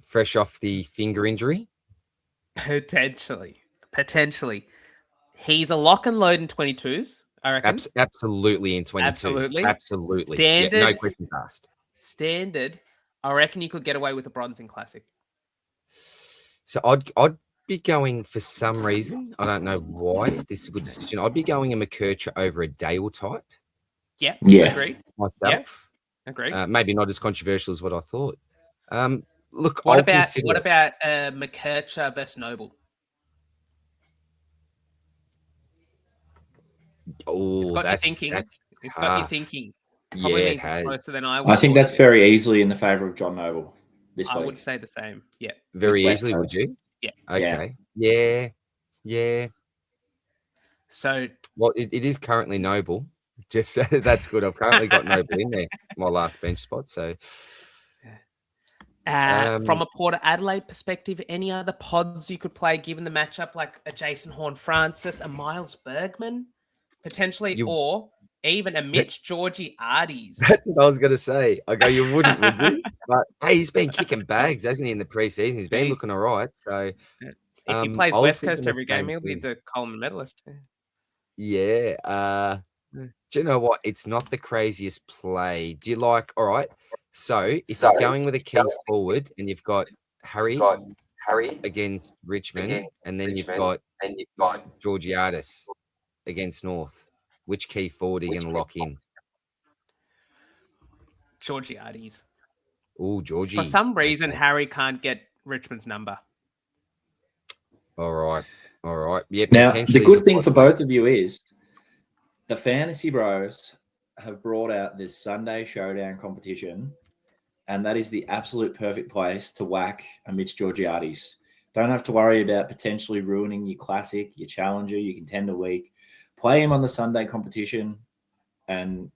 fresh off the finger injury? Potentially. He's a lock and load in 22s, I reckon. Absolutely in 22s. Absolutely. Standard. Yeah, no questions asked. Standard. I reckon you could get away with a bronzing classic. So I'd be going, for some reason, I don't know why, if this is a good decision, I'd be going a McKercher over a Dale type. Yeah. Agree. Myself. Agree. Maybe not as controversial as what I thought. Look, What I'll about consider it. McKercher versus Noble? Oh, It's got you that's thinking. that's It's got you tough. thinking. Yeah, Probably it means it's has. closer than I would. I think thought that's it is. very easily in the favour of John Noble this I week. would say the same. Yeah. Very West easily, would Coast. you? Yeah. Okay. Yeah. So Well, it is currently Noble. Just that's good. I've currently got Noble in there, my last bench spot. So, from a Port Adelaide perspective, any other pods you could play given the matchup, like a Jason Horn-Francis, a Miles Bergman, potentially, or even a Mitch Georgiades? that's what I was going to say. I go, you wouldn't, would you? But hey, he's been kicking bags, hasn't he, in the preseason? He's been looking all right. So, if he plays I was West Coast thinking the every game, same he'll be thing. the Coleman medalist. Yeah. Do you know what? It's not the craziest play. Do you like? All right. So if you're going with a key forward and you've got Harry against Richmond, and then you've got Georgiades against North, which key forward are you going to lock in? Georgiades. Oh, Georgie. For some reason, Okay. Harry can't get Richmond's number. All right. Yeah. Now, the potentially good is a thing pod for play. both of you is the Fantasy Bros have brought out this Sunday Showdown competition, and that is the absolute perfect place to whack a Mitch Georgiades. Don't have to worry about potentially ruining your classic, your challenger, your contender week. Play him on the Sunday competition, and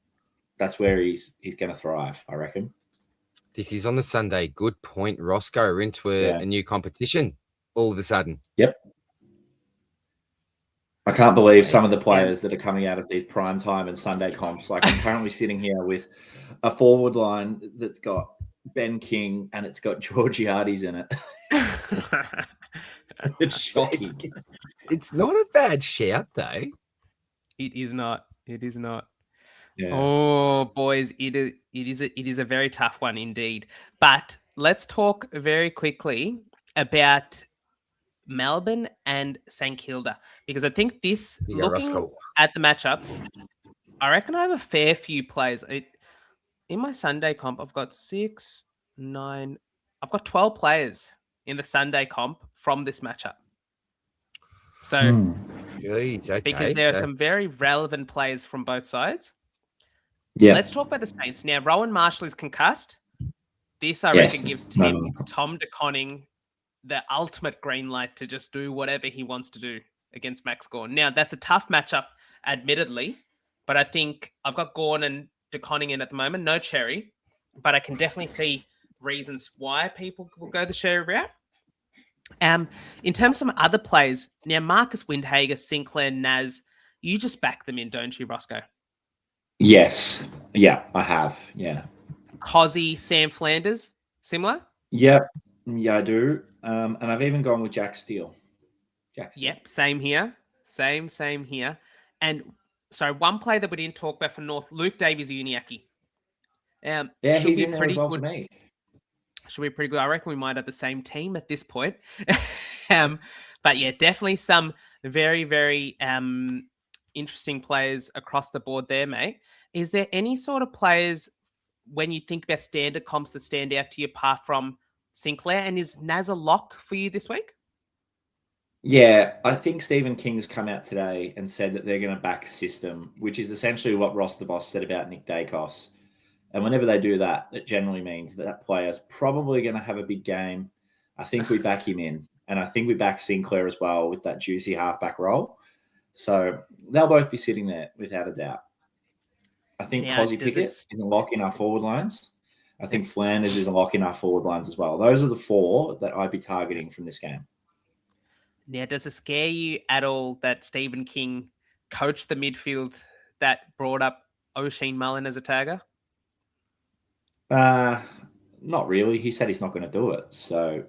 that's where he's going to thrive, I reckon. This is on the Sunday. Good point, Rossco. We're into a new competition all of a sudden. Yep. I can't believe some of the players that are coming out of these prime time and Sunday comps. Like I'm currently sitting here with a forward line that's got Ben King and it's got Georgiades in it. It's shocking. It's not a bad shout, though. It is not. Yeah. Oh, boys, it is a very tough one indeed. But let's talk very quickly about Melbourne and St Kilda, because I think this, looking at the matchups, I reckon I have a fair few players. In my Sunday comp, I've got 6, 9, I've got 12 players in the Sunday comp from this matchup. So, Jeez, okay. because there are some very relevant players from both sides. Yeah. Let's talk about the Saints. Now, Rowan Marshall is concussed. This, I reckon, gives Tom de Koning the ultimate green light to just do whatever he wants to do against Max Gawn. Now, that's a tough matchup, admittedly, but I think I've got Gawn and de Koning in at the moment. No Cherry, but I can definitely see reasons why people will go the Cherry route. In terms of some other players, now Marcus Windhager, Sinclair, Naz, you just back them in, don't you, Rossco? Yes. Yeah, I have. Yeah. Cozzy, Sam Flanders, similar? Yeah, I do. And I've even gone with Jack Steele. Yep, same here. Same here. And so one player that we didn't talk about for North, Luke Davies-Uniacke. Yeah, he's in there as well for me. Should be pretty good. I reckon we might have the same team at this point. But yeah, definitely some very, very interesting players across the board there, mate. Is there any sort of players when you think about standard comps that stand out to you apart from Sinclair? And is Naz a lock for you this week? Yeah, I think Stephen King's come out today and said that they're going to back system, which is essentially what Ross the Boss said about Nick Dacos. And whenever they do that, it generally means that that player's probably going to have a big game. I think we back him in. And I think we back Sinclair as well with that juicy halfback role. So they'll both be sitting there without a doubt. I think Cozzy Pickett is a lock in our forward lines. I think Flanders is a lock in our forward lines as well. Those are the four that I'd be targeting from this game. Now, does it scare you at all that Stephen King coached the midfield that brought up O'Shane Mullen as a tagger? Not really. He said he's not going to do it. So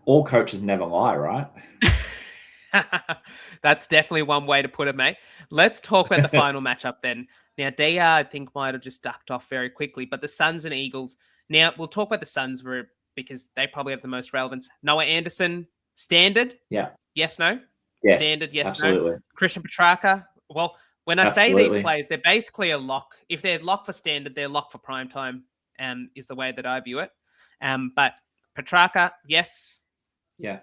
all coaches never lie, right? That's definitely one way to put it, mate. Let's talk about the final matchup then. Now, DR, I think, might have just ducked off very quickly, but the Suns and Eagles. Now, we'll talk about the Suns because they probably have the most relevance. Noah Anderson, standard? Yeah. Yes, no? Yes, standard, yes, absolutely. no? Christian Petrarca? Well, when I say these players, they're basically a lock. If they're locked for standard, they're locked for prime time, is the way that I view it. But Petrarca, yes. Yeah.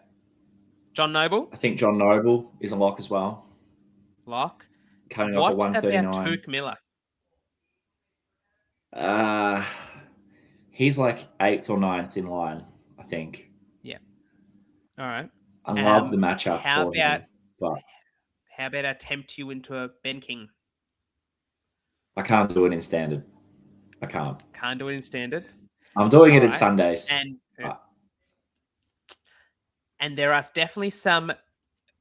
John Noble? I think John Noble is a lock as well. Lock. coming off a What about 139. Took Miller? He's like 8th or 9th in line, I think. All right. I love the matchup how for about him, but how about I tempt you into a Ben King? I can't do it in standard. I can't. Can't do it in standard. I'm doing it in Alright. Sundays. And there are definitely some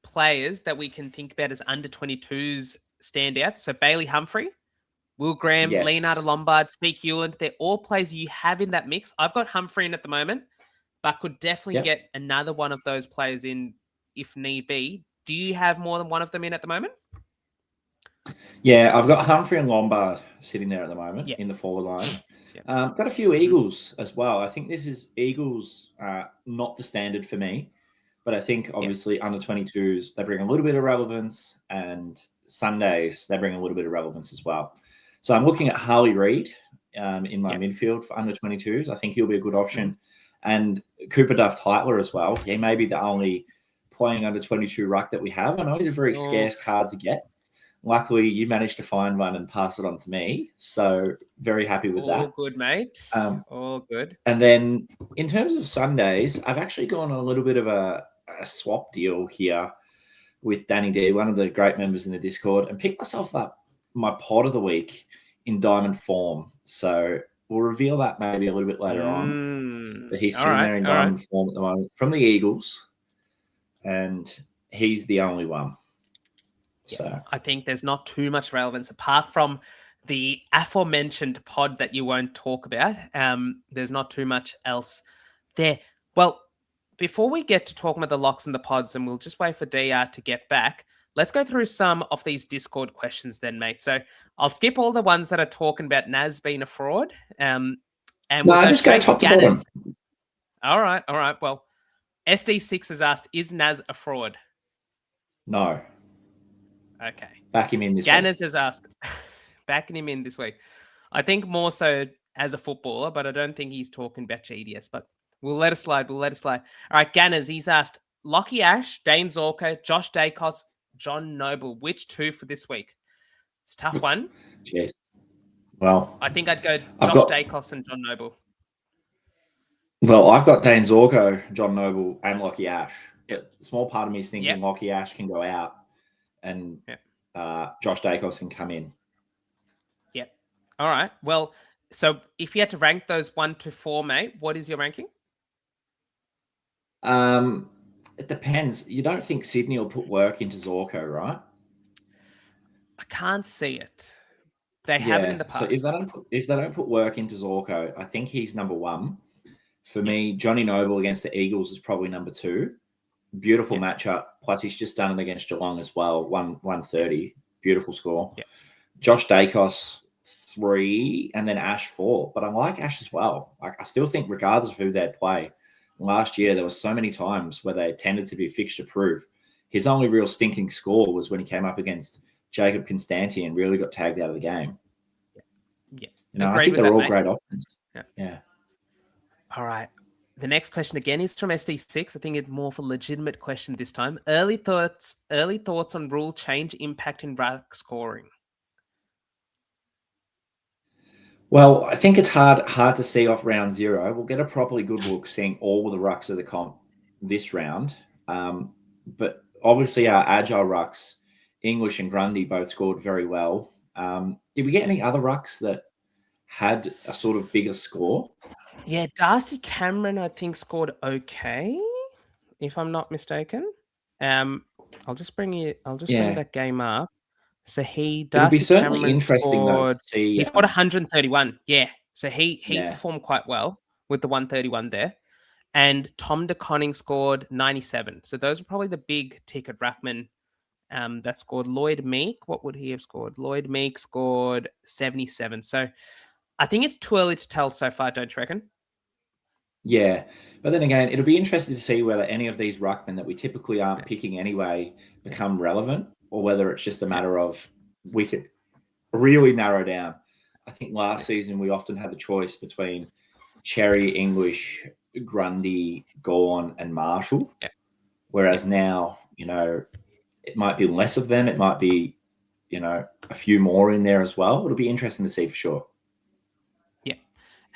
players that we can think about as under 22s standouts. So Bailey Humphrey, Will Graham, Yes. Leonardo Lombard, Steve Hewland, they're all players you have in that mix. I've got Humphrey in at the moment, but could definitely get another one of those players in if need be. Do you have more than one of them in at the moment? Yeah, I've got Humphrey and Lombard sitting there at the moment in the forward line. Got a few Eagles as well. I think this is Eagles, not the standard for me, but I think obviously under 22s, they bring a little bit of relevance, and Sundays, they bring a little bit of relevance as well. So I'm looking at Harley Reid in my midfield for under 22s. I think he'll be a good option. And Cooper Duff-tyler as well. He may be the only playing under 22 ruck that we have. I know he's a very scarce card to get. Luckily, you managed to find one and pass it on to me. So very happy with that. All good, mate. All good. And then in terms of Sundays, I've actually gone on a little bit of a swap deal here with Danny D, one of the great members in the Discord, and picked myself up my pod of the week in diamond form. So we'll reveal that maybe a little bit later on. But he's sitting there in diamond form at the moment from the Eagles, and he's the only one. So I think there's not too much relevance apart from the aforementioned pod that you won't talk about. There's not too much else there. Well, before we get to talking about the locks and the pods, and we'll just wait for DR to get back, let's go through some of these Discord questions then, mate. So I'll skip all the ones that are talking about Naz being a fraud. And we'll just go top to bottom. All right. Well, SD6 has asked, is Naz a fraud? No. Okay. Back him in this Ganners has asked, backing him in this week. I think more so as a footballer, but I don't think he's talking about GDS, but we'll let it slide. All right, Ganners, he's asked, Lockie Ash, Dane Zorko, Josh Dacos, John Noble. Which two for this week? It's a tough one. Jeez. Well, I think I'd go Josh Dacos and John Noble. Well, I've got Dane Zorko, John Noble, and Lockie Ash. But a small part of me is thinking Lockie Ash can go out and Josh Dacos can come in. Yep. All right. Well, so if you had to rank those 1 to 4, mate, what is your ranking? It depends. You don't think Sydney will put work into Zorko, right? I can't see it. They haven't in the past. So if they don't put work into Zorko, I think he's number 1. For me, Johnny Noble against the Eagles is probably number 2. Beautiful matchup. Plus, he's just done it against Geelong as well. 130. Beautiful score. Yeah. Josh Dacos 3, and then Ash 4. But I like Ash as well. Like, I still think, regardless of who they'd play, last year there were so many times where they tended to be fixture proof. His only real stinking score was when he came up against Jacob Constanti and really got tagged out of the game. Yeah. You know, I think they're all great options. Yeah. All right. The next question again is from SD6. I think it's more of a legitimate question this time. Early thoughts on rule change impacting ruck scoring. Well, I think it's hard to see off round 0. We'll get a properly good look seeing all of the rucks of the comp this round. But obviously our agile rucks, English and Grundy, both scored very well. Did we get any other rucks that had a sort of bigger score? Yeah, Darcy Cameron, I think, scored okay, if I'm not mistaken. I'll just bring that game up. So It'll be certainly Cameron interesting though to see. He scored 131. Yeah, so he performed quite well with the 131 there. And Tom DeConning scored 97. So those are probably the big ticket ruckmen that scored. Lloyd Meek, what would he have scored? Lloyd Meek scored 77. So I think it's too early to tell so far, don't you reckon? Yeah. But then again, it'll be interesting to see whether any of these ruckmen that we typically aren't picking anyway become relevant, or whether it's just a matter of we could really narrow down. I think last season we often had the choice between Cherry, English, Grundy, Gorn, and Marshall. Yeah. Whereas now, you know, it might be less of them. It might be, a few more in there as well. It'll be interesting to see for sure.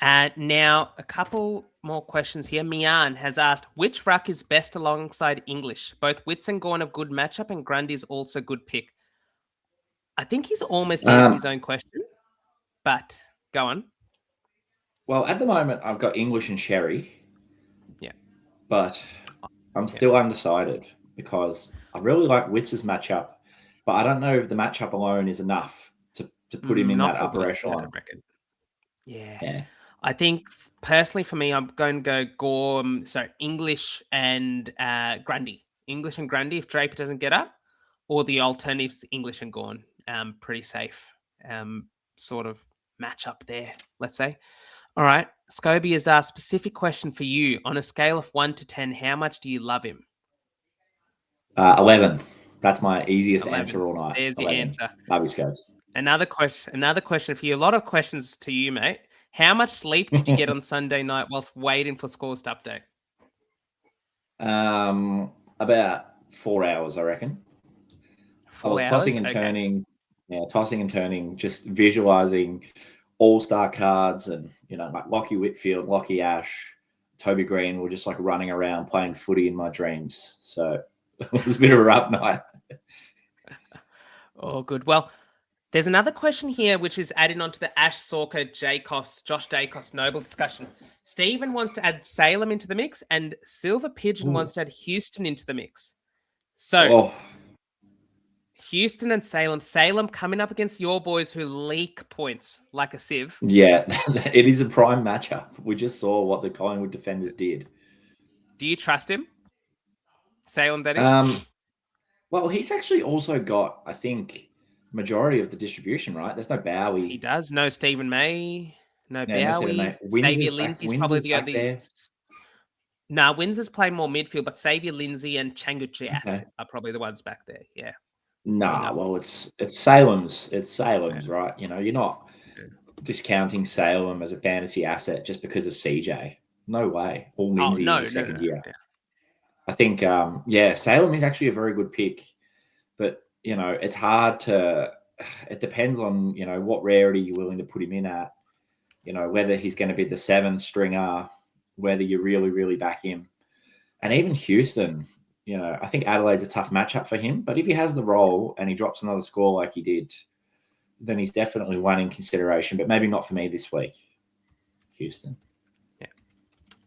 Now, a couple more questions here. Mian has asked, which ruck is best alongside English? Both Witts and Gawn have good matchup, and Grundy's also good pick. I think he's almost answered his own question, but go on. Well, at the moment, I've got English and Sherry. Yeah. But I'm still undecided because I really like Witts' matchup, but I don't know if the matchup alone is enough to put him in that upper Witts, echelon. I reckon. Yeah. I think personally for me, I'm going to go Gorm, English and Grundy. English and Grundy if Draper doesn't get up, or the alternatives English and Gorn. Pretty safe sort of matchup there, let's say. All right. Scobie has asked specific question for you. On a scale of 1 to 10, how much do you love him? 11. That's my easiest 11. Answer all night. There's 11. the answer. Love you, Scobes. Another question for you. A lot of questions to you, mate. How much sleep did you get on Sunday night whilst waiting for scores to update? About 4 hours, I reckon. 4 I was hours? tossing and turning, just visualizing all-star cards and, like Lockie Whitfield, Lockie Ash, Toby Green were just like running around playing footy in my dreams. So it was a bit of a rough night. Oh, good. Well, there's another question here, which is adding on to the Ash Sorka, Josh Dacos Noble discussion. Stephen wants to add Salem into the mix, and Silver Pigeon wants to add Houston into the mix. So, Houston and Salem. Salem coming up against your boys who leak points like a sieve. Yeah, it is a prime matchup. We just saw what the Collingwood defenders did. Do you trust him? Salem, that is? Well, he's actually also got, I think, majority of the distribution, right? There's no Bowie. He does. No Stephen May. No Bowie. Xavier Lindsay's probably the only. Nah, Windsor's playing more midfield, but Xavier Lindsay and Changu Jiat are probably the ones back there. Yeah. Nah, well, it's Salem's. It's Salem's, right? You're not discounting Salem as a fantasy asset just because of CJ. No way. All Lindsay in the second year. Yeah. I think, Salem is actually a very good pick, but it's hard to. It depends on what rarity you're willing to put him in at. Whether he's going to be the 7th stringer, whether you really, really back him, and even Houston. I think Adelaide's a tough matchup for him, but if he has the role and he drops another score like he did, then he's definitely one in consideration, but maybe not for me this week. Houston. Yeah.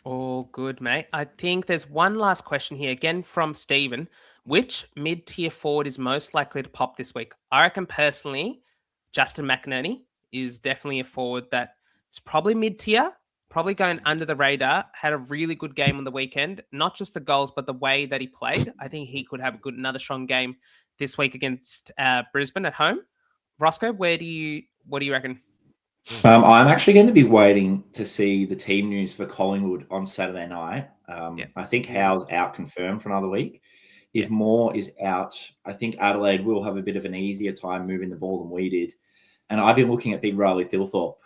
All good, mate. I think there's one last question here, again from Stephen. Which mid-tier forward is most likely to pop this week? I reckon personally, Justin McInerney is definitely a forward that is probably mid-tier, probably going under the radar, had a really good game on the weekend. Not just the goals, but the way that he played. I think he could have another strong game this week against Brisbane at home. Rossco, what do you reckon? I'm actually going to be waiting to see the team news for Collingwood on Saturday night. I think Howe's out confirmed for another week. If Moore is out, I think Adelaide will have a bit of an easier time moving the ball than we did. And I've been looking at Big Riley Thilthorpe.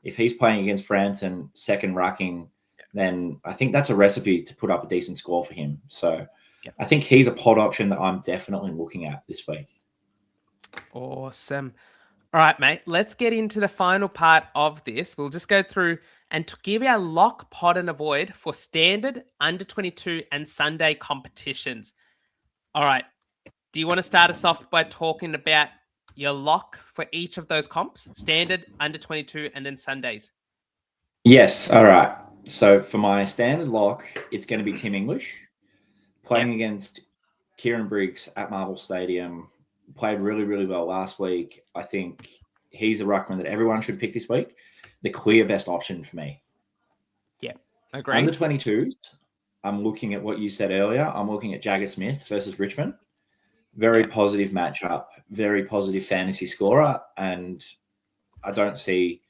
If he's playing against Frampton, second rucking, then I think that's a recipe to put up a decent score for him. So I think he's a pod option that I'm definitely looking at this week. Awesome. All right, mate, let's get into the final part of this. We'll just go through and to give our lock, pod, and avoid for standard, under 22, and Sunday competitions. All right. Do you want to start us off by talking about your lock for each of those comps? Standard, under 22, and then Sundays. Yes. All right. So for my standard lock, it's going to be Tim English playing against Kieran Briggs at Marvel Stadium. Played really, really well last week. I think he's a ruckman that everyone should pick this week. The clear best option for me. Yeah, agree. Under 22s, I'm looking at what you said earlier. I'm looking at Jagger Smith versus Richmond. Very positive matchup, very positive fantasy scorer, and I don't see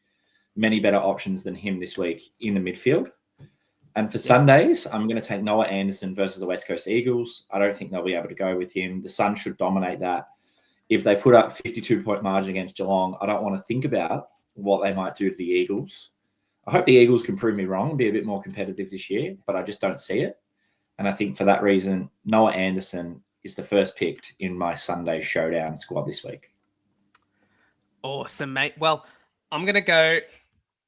many better options than him this week in the midfield. And for Sundays, I'm going to take Noah Anderson versus the West Coast Eagles. I don't think they'll be able to go with him. The Suns should dominate that. If they put up 52-point margin against Geelong, I don't want to think about what they might do to the Eagles. I hope the Eagles can prove me wrong and be a bit more competitive this year, but I just don't see it. And I think for that reason, Noah Anderson is the first picked in my Sunday showdown squad this week. Awesome, mate. Well, I'm going to go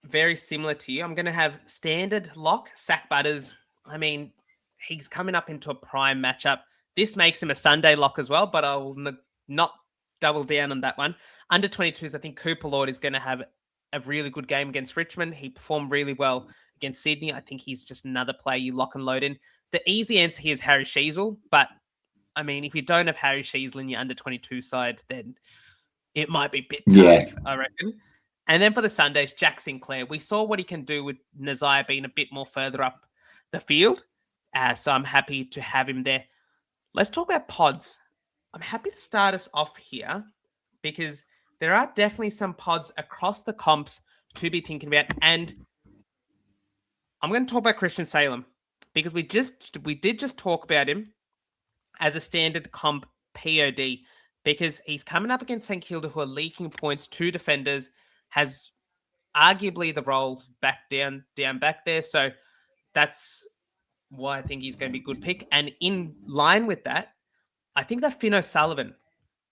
very similar to you. I'm going to have standard lock, Sack Butters. I mean, he's coming up into a prime matchup. This makes him a Sunday lock as well, but I'll not double down on that one. Under 22s, I think Cooper Lord is going to have a really good game against Richmond. He performed really well against Sydney. I think he's just another player you lock and load in. The easy answer here is Harry Sheasel, but I mean, if you don't have Harry Sheasel in your under 22 side, then it might be a bit tough, I reckon. And then for the Sundays, Jack Sinclair. We saw what he can do with Nazire being a bit more further up the field. So I'm happy to have him there. Let's talk about pods. I'm happy to start us off here because there are definitely some pods across the comps to be thinking about. And I'm going to talk about Christian Salem because we did just talk about him as a standard comp POD because he's coming up against St Kilda, who are leaking points to defenders, has arguably the role back down back there. So that's why I think he's going to be a good pick. And in line with that, I think that Finn O'Sullivan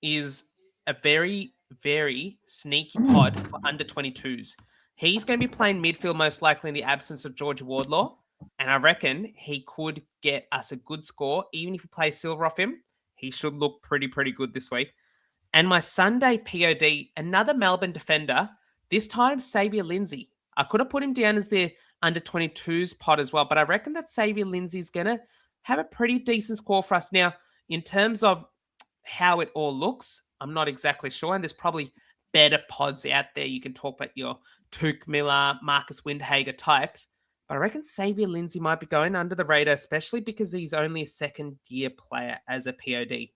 is a very, very sneaky pod for under 22s. He's going to be playing midfield most likely in the absence of George Wardlaw. And I reckon he could get us a good score. Even if you play silver off him, he should look pretty good this week. And my Sunday POD, another Melbourne defender, this time Xavier Lindsay. I could have put him down as the under 22s pod as well, but I reckon that Xavier Lindsay is going to have a pretty decent score for us. Now, in terms of how it all looks, I'm not exactly sure. And there's probably better pods out there. You can talk about your Tuke Miller, Marcus Windhager types. But I reckon Xavier Lindsay might be going under the radar, especially because he's only a second-year player as a POD.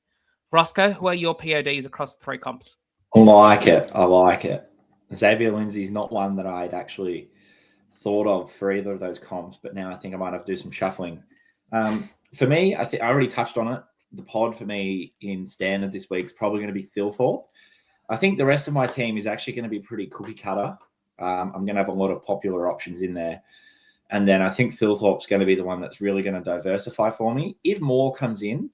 Rossco, who are your PODs across the three comps? I like it. Xavier Lindsay's not one that I'd actually thought of for either of those comps, but now I think I might have to do some shuffling. For me, I think I already touched on it. The pod for me in standard this week is probably going to be Thilthorpe. I think the rest of my team is actually going to be pretty cookie cutter. I'm going to have a lot of popular options in there. And then I think Thilthorpe's going to be the one that's really going to diversify for me. If more comes in,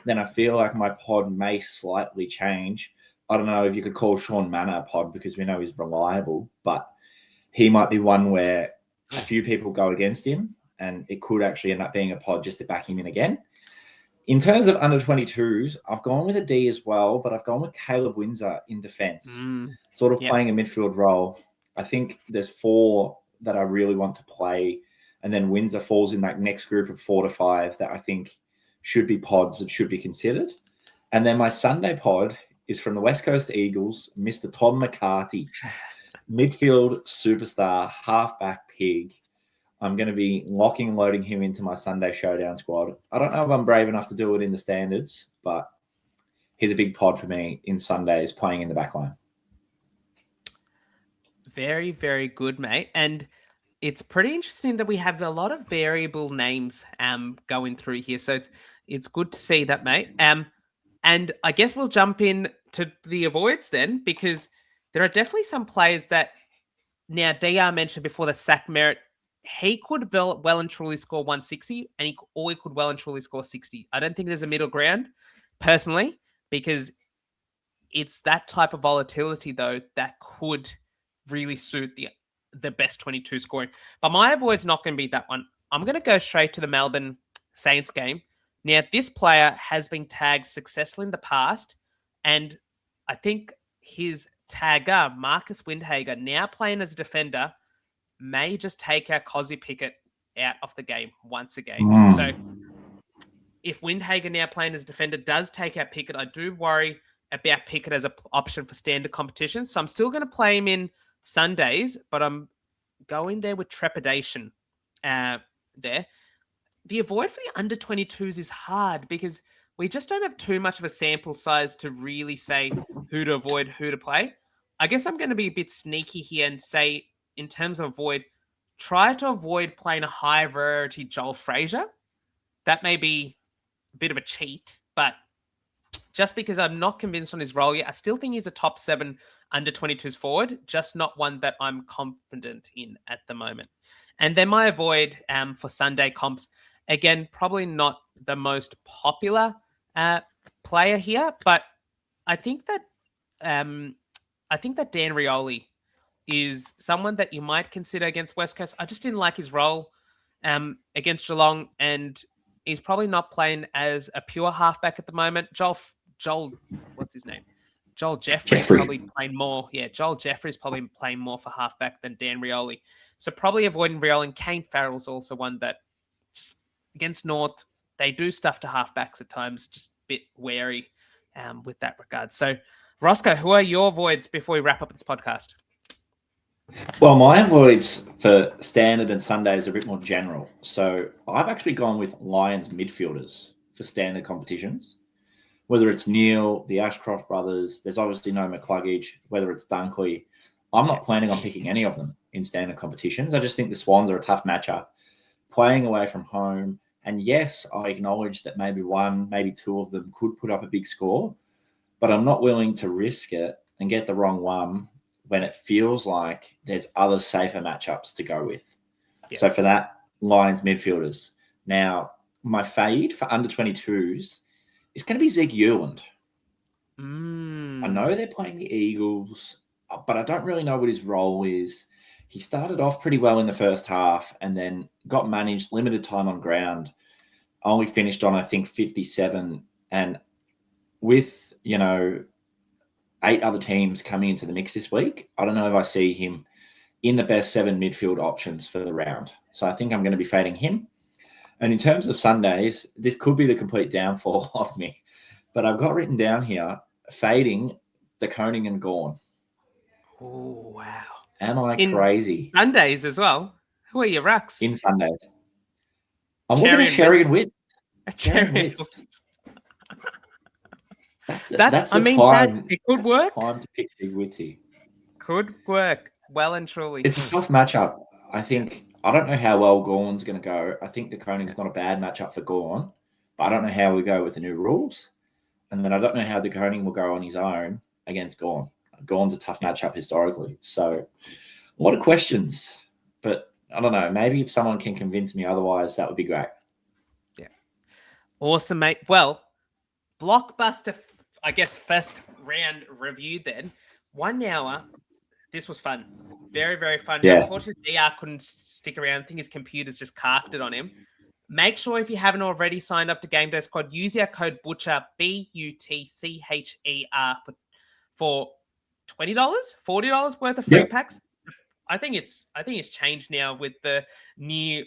then I feel like my pod may slightly change. I don't know if you could call Sean Manor a pod because we know he's reliable, but he might be one where a few people go against him and it could actually end up being a pod just to back him in again. In terms of under 22s, I've gone with a D as well, but I've gone with Caleb Windsor in defence, sort of playing a midfield role. I think there's 4 that I really want to play, and then Windsor falls in that next group of 4 to 5 that I think should be pods that should be considered. And then my Sunday pod is from the West Coast Eagles, Mr. Tom McCarthy, midfield superstar, halfback pig. I'm going to be locking and loading him into my Sunday showdown squad. I don't know if I'm brave enough to do it in the standards, but he's a big pod for me in Sundays playing in the back line. Very, very good, mate. And it's pretty interesting that we have a lot of variable names going through here. So it's good to see that, mate. And I guess we'll jump in to the avoids then, because there are definitely some players that now DR mentioned before that Sack Merritt, he could well and truly score 160 and he could well and truly score 60. I don't think there's a middle ground personally, because it's that type of volatility though that could really suit the best 22 scoring. But my avoid's not going to be that one. I'm going to go straight to the Melbourne Saints game. Now, this player has been tagged successfully in the past, and I think his tagger, Marcus Windhager, now playing as a defender, may just take our Cozzy Pickett out of the game once again. So if Windhager now playing as a defender does take out Pickett, I do worry about Pickett as an option for standard competition. So I'm still going to play him in Sundays, but I'm going there with trepidation there. The avoid for the under 22s is hard because we just don't have too much of a sample size to really say who to avoid, who to play. I guess I'm going to be a bit sneaky here and say, in terms of avoid, try to avoid playing a high rarity Joel Frazier. That may be a bit of a cheat, but just because I'm not convinced on his role yet, I still think he's a top 7 under 22s forward, just not one that I'm confident in at the moment. And then my avoid for Sunday comps, again, probably not the most popular player here, but I think that Dan Rioli is someone that you might consider against West Coast. I just didn't like his role against Geelong, and he's probably not playing as a pure halfback at the moment. Joel, what's his name? Joel Jeffrey's probably playing more. Yeah, Joel Jeffrey's probably playing more for halfback than Dan Rioli. So probably avoiding Rioli. And Kane Farrell's also one that just against North, they do stuff to halfbacks at times, just a bit wary with that regard. So, Rossco, who are your voids before we wrap up this podcast? Well, my avoids for standard and Sundays are a bit more general. So I've actually gone with Lions midfielders for standard competitions. Whether it's Neil, the Ashcroft brothers, there's obviously no McCluggage, whether it's Dunkley. I'm not planning on picking any of them in standard competitions. I just think the Swans are a tough matchup. Playing away from home, and yes, I acknowledge that maybe one, maybe two of them could put up a big score, but I'm not willing to risk it and get the wrong one when it feels like there's other safer matchups to go with. Yeah. So for that, Lions midfielders. Now, my fade for under 22s is going to be Zeke Yuland. I know they're playing the Eagles, but I don't really know what his role is. He started off pretty well in the first half and then got managed, limited time on ground, only finished on, I think, 57. And with, 8 other teams coming into the mix this week, I don't know if I see him in the best 7 midfield options for the round. So I think I'm going to be fading him. And in terms of Sundays, this could be the complete downfall of me. But I've got written down here, fading the Koning and Gawn. Oh, wow. Am I crazy? Sundays as well. Who are your rucks? In Sundays. I'm looking at Sherry and Witt. Cherry Witt. It could work. Time to pick Big Witty. Could work. Well and truly. It's a tough matchup. I don't know how well Gawn's going to go. I think the Koning's not a bad matchup for Gawn, but I don't know how we go with the new rules. And then I don't know how the Koning will go on his own against Gawn. Gawn's a tough matchup historically. So a lot of questions, but I don't know. Maybe if someone can convince me otherwise, that would be great. Yeah. Awesome, mate. Well, blockbuster, I guess, first round review then. 1 hour. This was fun. Very, very fun. Yeah. Unfortunately, DR couldn't stick around. I think his computer's just carked it on him. Make sure if you haven't already signed up to GameDay Squad, use our code BUTCHER, BUTCHER, for $20, $40 worth of free packs. I think it's changed now with the new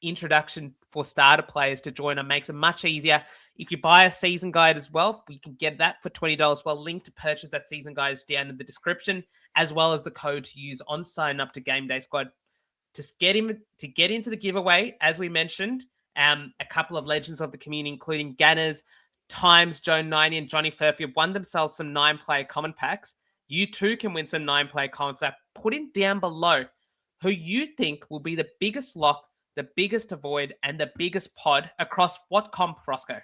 introduction for starter players to join. It makes it much easier. If you buy a season guide as well, you can get that for $20. Well, link to purchase that season guide is down in the description, as well as the code to use on sign up to GameDay Squad. To get into the giveaway, as we mentioned, a couple of legends of the community, including Ganners, Times, Joe 90, and Johnny Furphy, have won themselves some 9-player common packs. You too can win some 9-player common packs. Put in down below who you think will be the biggest lock, the biggest avoid, and the biggest pod across what comp, Rossco?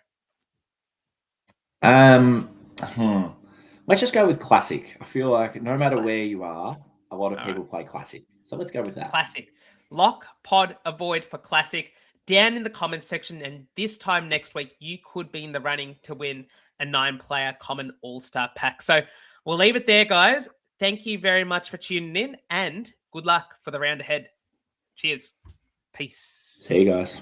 Let's just go with Classic. I feel like no matter where you are, a lot of people play Classic. So let's go with that. Classic. Lock, pod, avoid for Classic. Down in the comments section, and this time next week, you could be in the running to win a 9-player common all-star pack. So we'll leave it there, guys. Thank you very much for tuning in, and good luck for the round ahead. Cheers. Peace. See you guys.